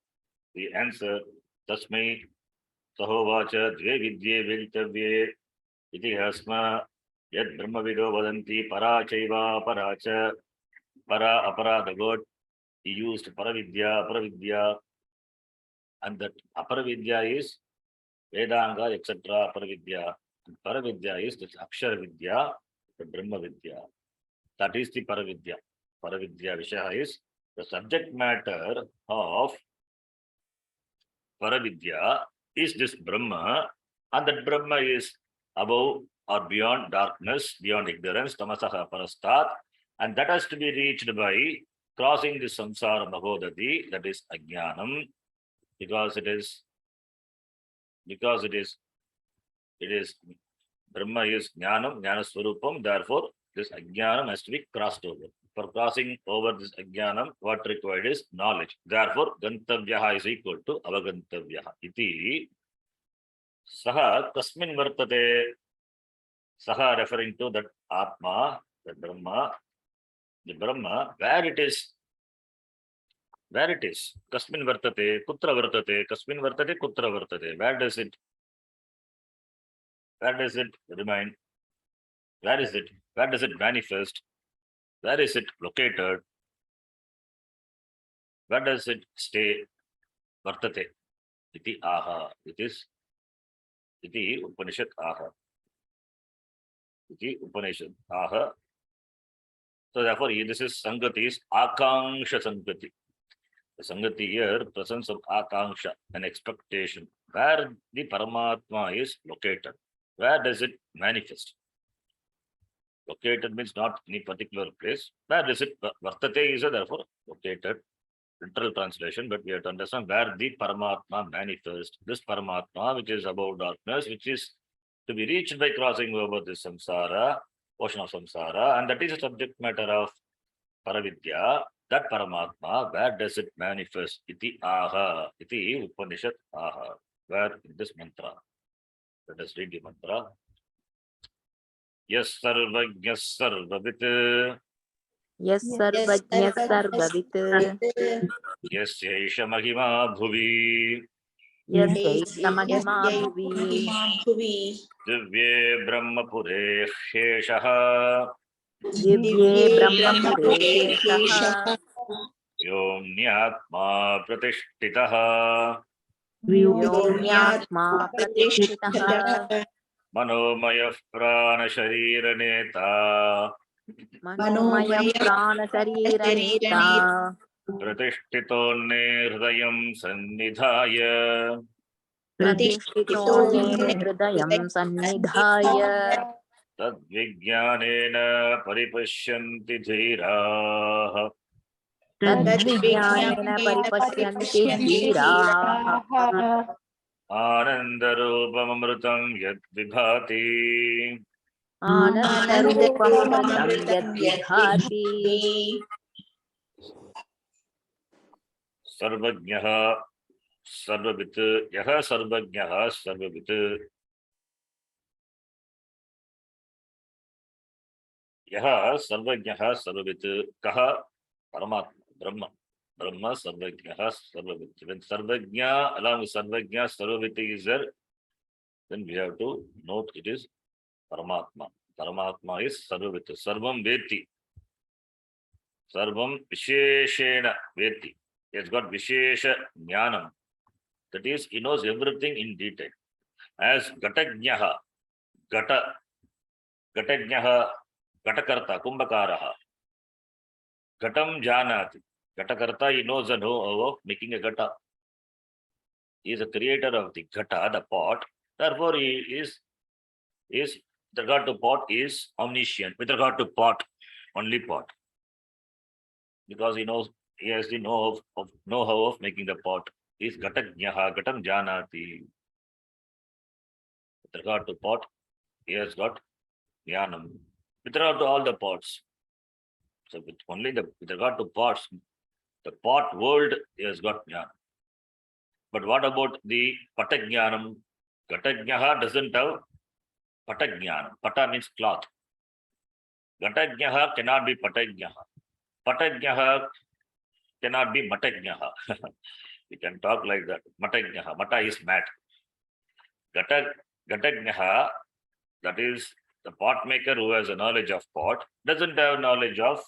answer. Tasmai sahovacha dve vidye veditavye iti hasma yad brahmavido vadanti para chaiva paracha para apara. The word he used paravidya, and that aparavidya is Vedanga, etc. Paravidya. Paravidya is the Akshara Vidya, the Brahma Vidya. That is the Paravidya. Paravidya Vishaya is the subject matter of Paravidya is this Brahma, and that Brahma is above or beyond darkness, beyond ignorance, tamasaha parastat, and that has to be reached by crossing the samsara mahodadi, that is ajnanam, because it is Brahma is jnanam, jnana swarupam, therefore this ajnanam has to be crossed over. For crossing over this ajnanam, what required is knowledge. Therefore, gantavyaha is equal to avagantavyaha. Iti saha kasmin vartate. Saha referring to that Atma, the Brahma, where it is. Kasmin vartate, kutra vartate, kasmin vartate, kutra vartate. Where does it remain? Where is it? Where does it manifest? Where is it located? Where does it stay? Vartate. Iti aha. It is iti Upanishad aha. Iti Upanishad aha. So therefore, this is Sangati is Akanksha Sangati. The Sangati here, presence of Akanksha, an expectation. Where the Paramatma is located. Where does it manifest? Located means not any particular place. Where does it Vartate is therefore located. Literal translation, but we have to understand where the Paramatma manifests. This Paramatma, which is above darkness, which is to be reached by crossing over this samsara, ocean of samsara, and that is the subject matter of Paravidya. That Paramatma, where does it manifest? Iti aha, iti Upanishad aha. Where in this mantra? Let us read the mantra. Yes sarvajñas sarvavit. Yes sarvajñः sarvavit. Yasya mahima bhuvi. Yasyaiša mahima bhuvi. Divye brahmapure sheshaha. Divye brahmapure sheshah. Yomnyatma pratishtitaha. Vyomnyatma pratishtitah. Manomaya prana sharira neta. Manomaya prana sharira neta. Pratishtitone hridayam sannidhaya. Pratishtito me hridayam sannidhaya. Tadvijnanena paripashyanti dhiraha. Tadvijnanena paripashyanti dhiraः. Anandarupamamrutam yad vibhati. Anandarupamamritam yadvibhati. Sarvajñah sarvavit. Yaha sarvajñah sarvavit. Yaha sarvajñah sarvavit. Kaha Paramatma, Brahma. Brahma sarvajñah sarvavit. When sarvajña along with sarvajña sarvavit is there, then we have to note it is Paramatma. Paramatma is sarvavit. Sarvam veti. Sarvam visheshena veti. He has got vishesha jnanam. That is, he knows everything in detail. As Gatagnaha, Gatagnaha, Gatakarta, Kumbhakaraha, Gatam Janati. Gatakarta, he knows the know of making a Gata. He is a creator of the Gata, the pot. Therefore, he is with regard to pot is omniscient. With regard to pot, only pot. Because he knows, he has the know-how of making the pot. He is Gatagnaha, Gatam Janati. With regard to pot, he has got Jnanam. With regard to all the pots. So with regard to pots, the pot world he has got Jnana. But what about the Patagyanam? Gatagnaha doesn't have Patagyanam. Pata means cloth. Gatagnaha cannot be Patagnaha. Patagnaha cannot be Matagnaha. We can talk like that. Matagnaha. Mata is mat. Gatagnaha, that is the pot maker who has a knowledge of pot, doesn't have knowledge of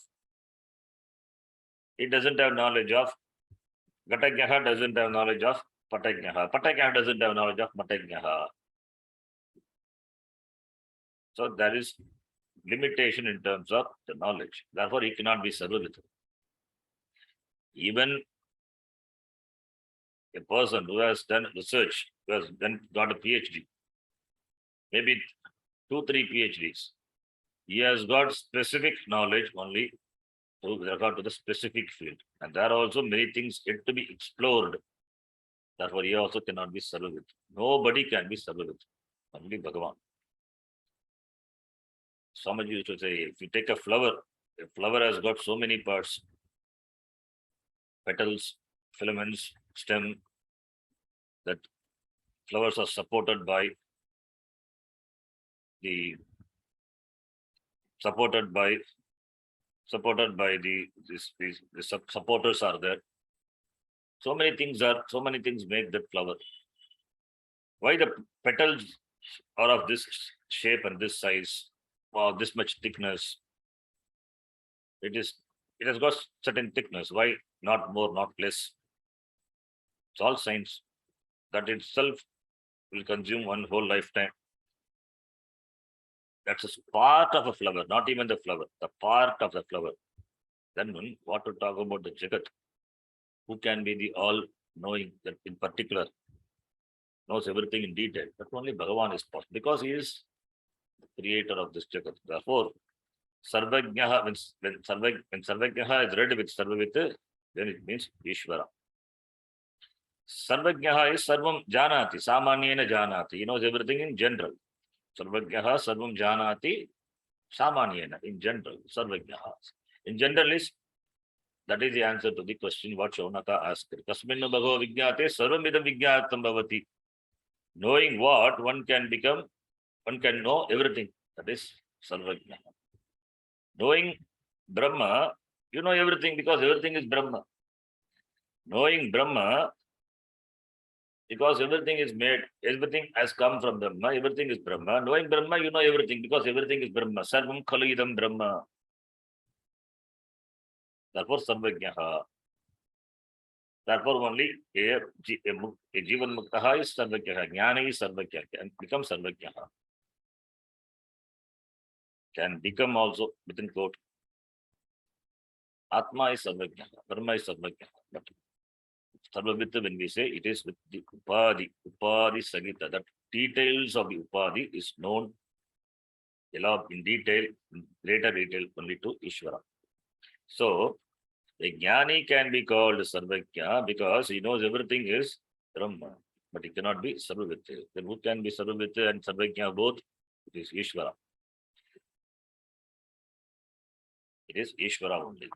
Gatagnaha doesn't have knowledge of Patagnaha. Patagnaha doesn't have knowledge of Matagnaha. So there is limitation in terms of the knowledge. Therefore, he cannot be Sarvavita. Even a person who has done research, who has got a PhD, maybe 2-3 PhDs, he has got specific knowledge only with regard to the specific field. And there are also many things yet to be explored. Therefore, he also cannot be Sarvavit. Nobody can be Sarvavit. Only Bhagavan. Swamiji used to say, if you take a flower has got so many parts, petals, filaments, stem, that flowers are supported by the supporters are there. So many things make that flower. Why the petals are of this shape and this size, or this much thickness? It has got certain thickness. Why not more, not less? It's all science. That itself will consume one whole lifetime. That's a part of a flower, not even the flower, the part of the flower. Then what to talk about the Jagat? Who can be the all-knowing that in particular knows everything in detail? But only Bhagavan is possible because he is the creator of this Jagat. Therefore, Sarvajnaha, when Sarvajnaha is read with Sarvavit, then it means Ishvara. Sarvajnaha is Sarvam Janati, Samanyena Janati. He knows everything in general. Sarvajnaha Sarvam Janati, Samanyena, in general. Sarvajnaha. In general is, that is the answer to the question what Shaunaka asked. Kasminnu Bhagava Vijnate Sarvamidam Vijnatam Bhavati. Knowing what one can become, one can know everything. That is Sarvajnaha. Knowing Brahma, you know everything because everything is Brahma. Knowing Brahma, because everything is made, everything has come from Brahma, everything is Brahma. Knowing Brahma, you know everything because everything is Brahma. Sarvam khalu idam Brahma. Therefore, Sarvajnaha. Therefore, only a Jivan Muktaha is Sarvajnaha. Jnana is Sarvajnaha. Can become Sarvajnaha. Can become also within quote. Atma is Sarvajnaha. Brahma is Sarvajnaha. But Sarvavita, when we say it is with the Upadhi Sagita, that details of the Upadhi is known in detail, in greater detail only to Ishvara. So, a Jnani can be called Sarvajna because he knows everything is Brahma, but he cannot be Sarvavita. Then who can be Sarvavita and Sarvajna both? It is Ishvara. It is Ishvara only.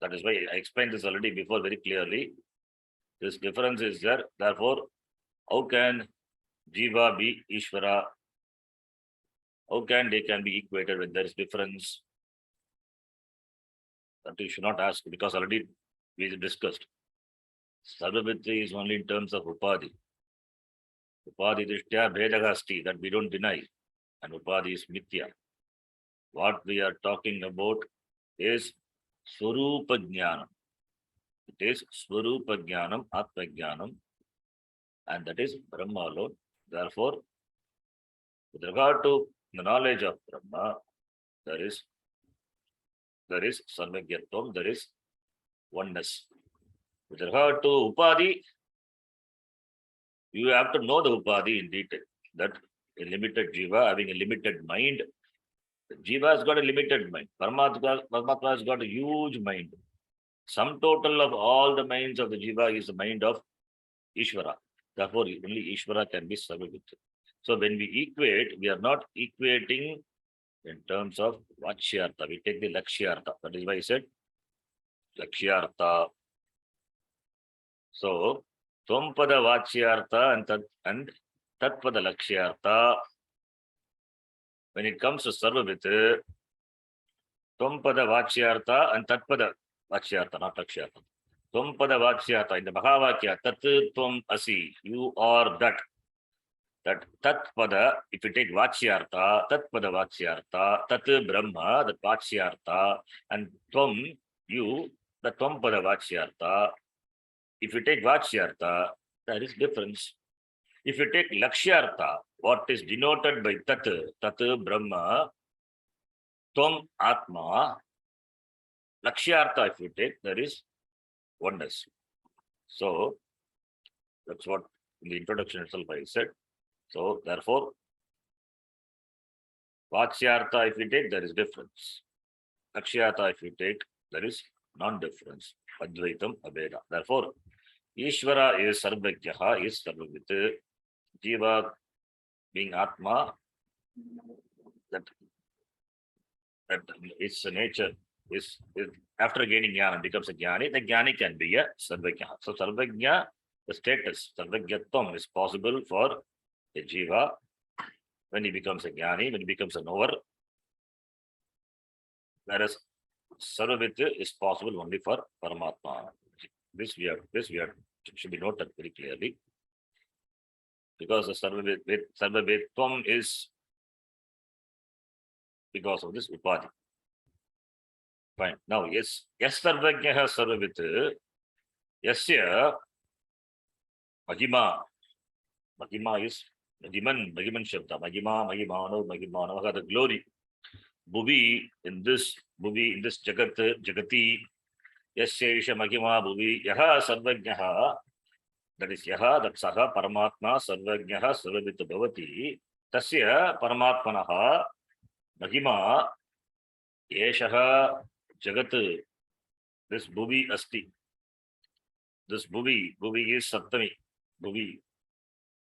That is why I explained this already before very clearly. This difference is there. Therefore, how can Jiva be Ishvara? How can they can be equated when there is difference? That you should not ask because already we discussed. Sarvavitri is only in terms of Upadhi. Upadhi Drishtya Bhedagasti, that we don't deny. And Upadhi is Mithya. What we are talking about is Swarupa Jnanam. It is Swarupa Jnanam, Atma Jnanam, and that is Brahma alone. Therefore, with regard to the knowledge of Brahma, there is Sarvajnatvam, there is oneness. With regard to Upadhi, you have to know the Upadhi in detail. That a limited Jiva having a limited mind. Jiva has got a limited mind. Paramatma has got a huge mind. Sum total of all the minds of the Jiva is the mind of Ishvara. Therefore, only Ishvara can be Sarvavita. So when we equate, we are not equating in terms of Vachyartha. We take the Lakshyartha. That is why I said Lakshyartha. So, Tvam-pada Vachyartha and Tat-pada Lakshyartha. When it comes to Sarvavita, Tvam-pada Vachyartha and Tat-pada Vachyartha, not Lakshyartha. Tvam-pada Vachyartha, in the Mahavakya, Tat Tvam Asi, you are that. That Tat-pada, if you take Vachyartha, Tat-pada Vachyartha, Tat Brahma, that Vachyartha, and Tvam, you, the Tvam-pada Vachyartha. If you take Vachyartha, there is difference. If you take Lakshyartha, what is denoted by Tat Brahma, Tvam Atma, Lakshyartha, if you take, there is oneness. So, that's what in the introduction itself I said. So, therefore, Vachyartha, if you take, there is difference. Lakshyartha, if you take, there is non-difference. Advaitam Abheda. Therefore, Ishvara is Sarvajnaha, is Sarvavita. Jiva being Atma, that its nature is after gaining Jnana becomes a Jnani. The Jnani can be a Sarvajna. So Sarvajna, the status, Sarvajnatvam is possible for a Jiva when he becomes a Jnani, when he becomes a knower. Whereas Sarvavita is possible only for Paramatma. This should be noted very clearly. Because the Sarvavitvam is because of this Upadhi. Fine. Now, yes, Sarvajnaha Sarvavita, Yasya Mahima. Mahima is Magiman Shabda, Magimano, the glory. Bhuvi, in this Jagati, Yasyesha Magima Bhuvi, Yaha Sarvajnaha, that is Yaha, that Saha, Paramatma, Sarvajnaha, Sarvabhita Bhavati, Tasya, Paramatmanaha, Magima, Yeshaha, Jagat, this Bhuvi Asti. This Bhuvi is Saptami, Bhuvi.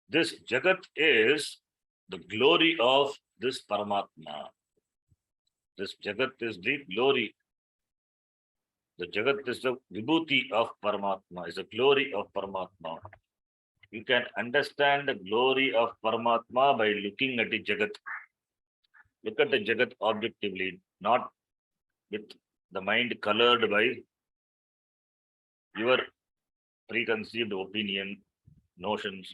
This Jagat is the glory of this Paramatma. This Jagat is the glory. The Jagat is the vibhuti of Paramatma, is the glory of Paramatma. You can understand the glory of Paramatma by looking at the Jagat. Look at the Jagat objectively, not with the mind colored by your preconceived opinion, notions.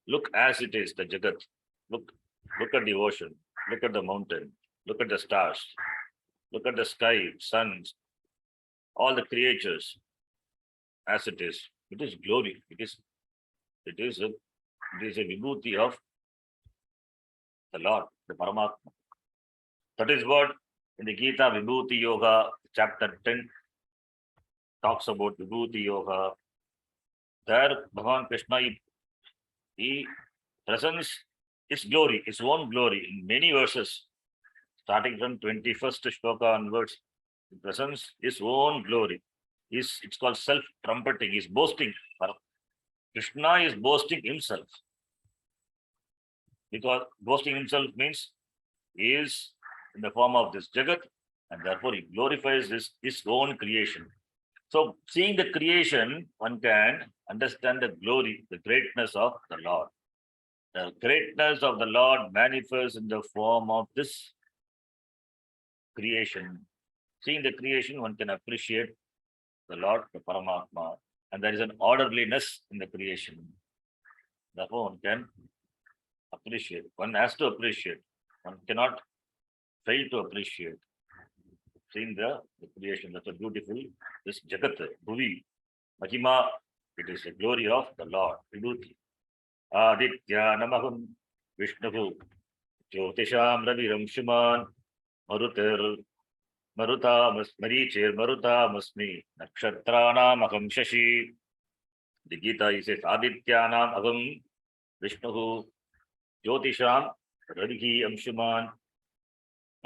Look as it is, the Jagat. Look at the ocean. Look at the mountain. Look at the stars. Look at the sky, suns, all the creatures as it is. It is glory. It is a vibhuti of the Lord, the Paramatma. That is what in the Gita Vibhuti Yoga, chapter 10, talks about Vibhuti Yoga. There, Bhagavan Krishna, he presents his glory, his own glory in many verses, starting from 21st shloka onwards. He presents his own glory. It's called self-trumpeting. He's boasting. Krishna is boasting himself. Because boasting himself means he is in the form of this Jagat, and therefore he glorifies his own creation. So, seeing the creation, one can understand the glory, the greatness of the Lord. The greatness of the Lord manifests in the form of this creation. Seeing the creation, one can appreciate the Lord, the Paramatma, and there is an orderliness in the creation. Therefore, one can appreciate. One has to appreciate. One cannot fail to appreciate. Seeing the creation, that's a beautiful, this Jagat, Bhuvi, Mahima, it is the glory of the Lord, Vibhuti. Aditya Namaham Vishnu, Jyotisham Raviram Shuman, Maruta Masmi, Nakshatranam Aham Shashi. The Gita says, Adityanam Aham Vishnu, Jyotisham Ravihi Amshuman,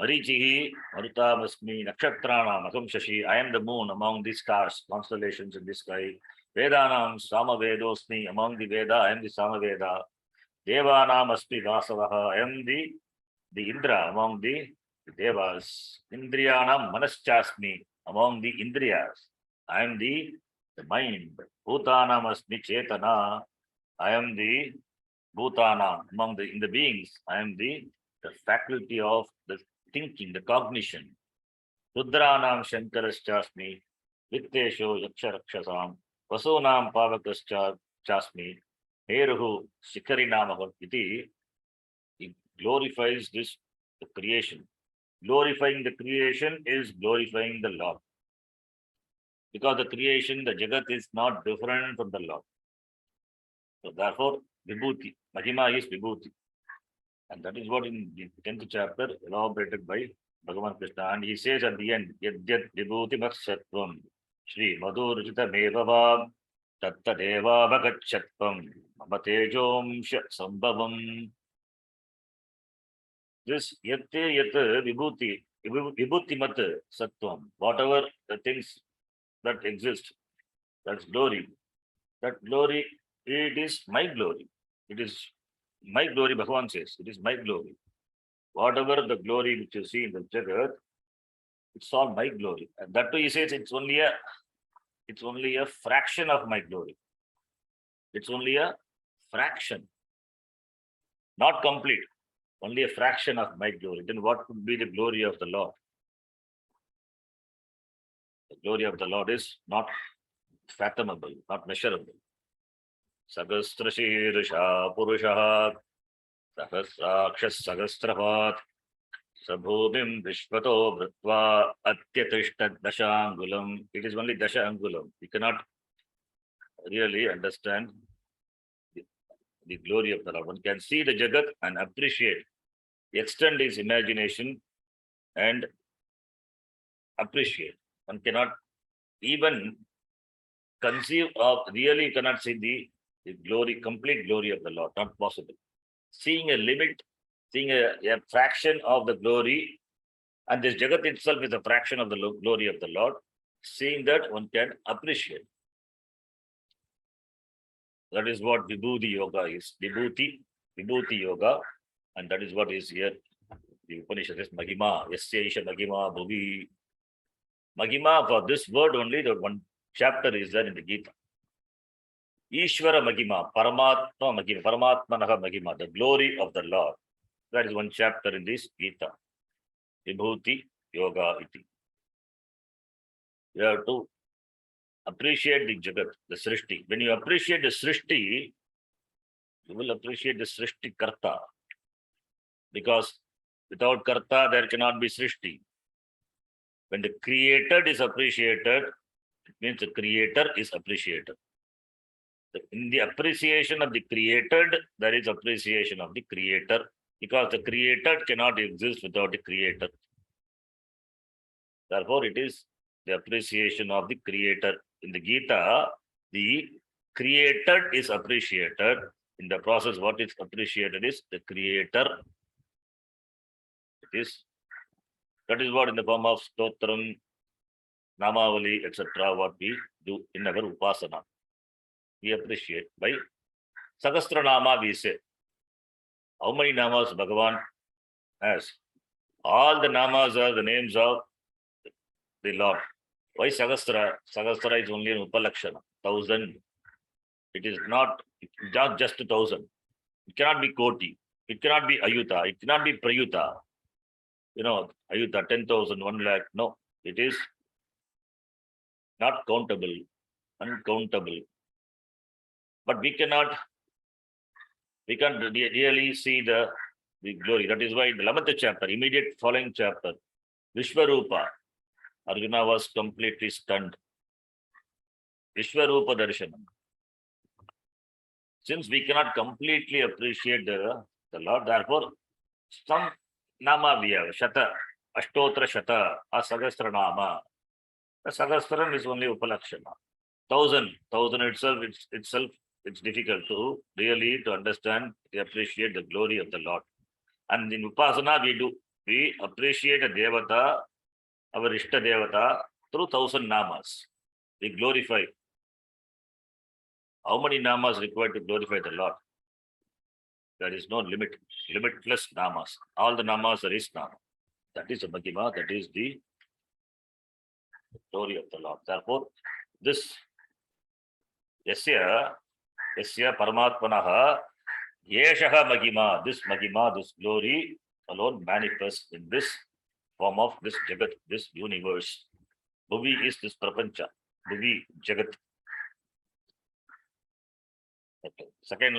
Marichihi, Maruta-masmi, Nakshatranam, Aham Shashi. I am the moon among the stars, constellations in the sky. Vedanam, Samavedosmi, among the Veda, I am the Samaveda. Devanam Asmi Vasavaha, I am the Indra among the Devas. Indriyanam Manaschasmi, among the Indriyas. I am the mind. Bhutanam Asmi Chetana, I am the Bhutana, among in the beings. I am the faculty of the thinking, the cognition. Rudranam Shankaraschasmi, Vittesho Yaksharakshasam, Vasunam Pavakaschasmi, Heruhu Shikarinam Iti. It glorifies the creation. Glorifying the creation is glorifying the Lord. Because the creation, the Jagat is not different from the Lord. So therefore, Vibhuti, Mahima is Vibhuti. And that is what in the 10th chapter elaborated by Bhagavan Krishna. And he says at the end, Yadyat Vibhuti Makshatvam, Shri Madhurjita Mevavam, Tatta Deva Bhagachatvam, Mamatejom Sambhavam. This Yatte Vibhuti, Vibhuti Mat Sattvam, whatever the things that exist, that's glory. That glory, it is my glory. It is my glory, Bhagavan says, it is my glory. Whatever the glory which you see in the Jagat, it's all my glory. And that too, he says, it's only a fraction of my glory. It's only a fraction, not complete, only a fraction of my glory. Then what could be the glory of the Lord? The glory of the Lord is not fathomable, not measurable. Sagastra Purusha Sahasrakshas Sagastrapat Sabhubim Vishvato Vritva Atyatishtat Dashangulam. It is only Dashangulam. You cannot really understand the glory of the Lord. One can see the Jagat and appreciate, extend his imagination and appreciate. One cannot even conceive of, really cannot see the glory, complete glory of the Lord. Not possible. Seeing a limit, seeing a fraction of the glory, and this Jagat itself is a fraction of the glory of the Lord. Seeing that, one can appreciate. That is what Vibhuti Yoga is. Vibhuti Yoga, and that is what is here. The Upanishad is Mahima, Yasya Isha Mahima, Bhuvi. Mahima, for this word only, the one chapter is there in the Gita. Ishvara Mahima, Paramatma Mahima, Paramatmanaha Mahima, the glory of the Lord. That is one chapter in this Gita. Vibhuti Yoga iti. You have to appreciate the Jagat, the Srishti. When you appreciate the Srishti, you will appreciate the Srishti Karta. Because without Karta, there cannot be Srishti. When the created is appreciated, it means the creator is appreciated. In the appreciation of the created, there is appreciation of the creator, because the created cannot exist without the creator. Therefore, it is the appreciation of the creator. In the Gita, the created is appreciated. In the process, what is appreciated is the creator. That is what in the form of Stotram, Namavali, etc., what we do in our Upasana. We appreciate by Sahasra Nama, we say. How many namas Bhagavan has? All the namas are the names of the Lord. Why Sahasra? Sahasra is only an Upalakshana, 1,000. It is not just 1,000. It cannot be Koti. It cannot be Ayuta. It cannot be Prayuta. Ayuta, 10,000, 1 lakh. No, it is not countable, uncountable. But we can't really see the glory. That is why in the 11th chapter, immediate following chapter, Vishwarupa, Arjuna was completely stunned. Vishwarupa Darshanam. Since we cannot completely appreciate the Lord, therefore, some nama we have, Shata, Ashtotra Shata, Asahasra Nama. The Sahasram is only Upalakshana. 1,000 itself, it's difficult to really to understand, to appreciate the glory of the Lord. And in Upasana, we appreciate a Devata, our Ishta Devata, through 1,000 namas. We glorify. How many namas required to glorify the Lord? There is no limit, limitless namas. All the namas are His nama. That is the Mahima, that is the glory of the Lord. Therefore, this Yasya Paramatmanaha, Yeshaha Mahima, this glory alone manifests in this form of this Jagat, this universe. Bhuvi is this Prapancha. Bhuvi, Jagat. Okay. Second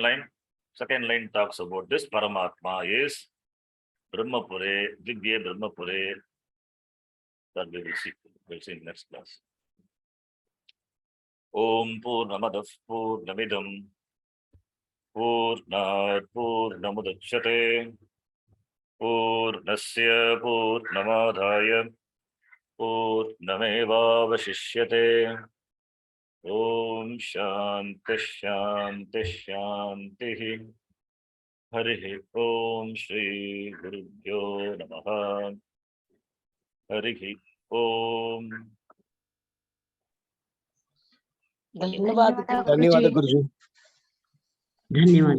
line talks about this Paramatma is Brahmapure, Divya Brahmapure. That we will see. We'll see in next class. Om Purnamadav Purnamidam Purnat Purnamudachyate Purnasya Purnamadhaya Purnameva Vashishyate. Om Shanti Shanti Shanti. Hari Om Shri Gurubhyo Namaha. Hari Om. धन्यवाद गुरुजी. धन्यवाद.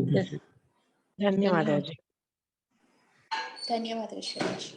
ಧನ್ಯವಾದ ವಿಶ್ವರಾಜ್.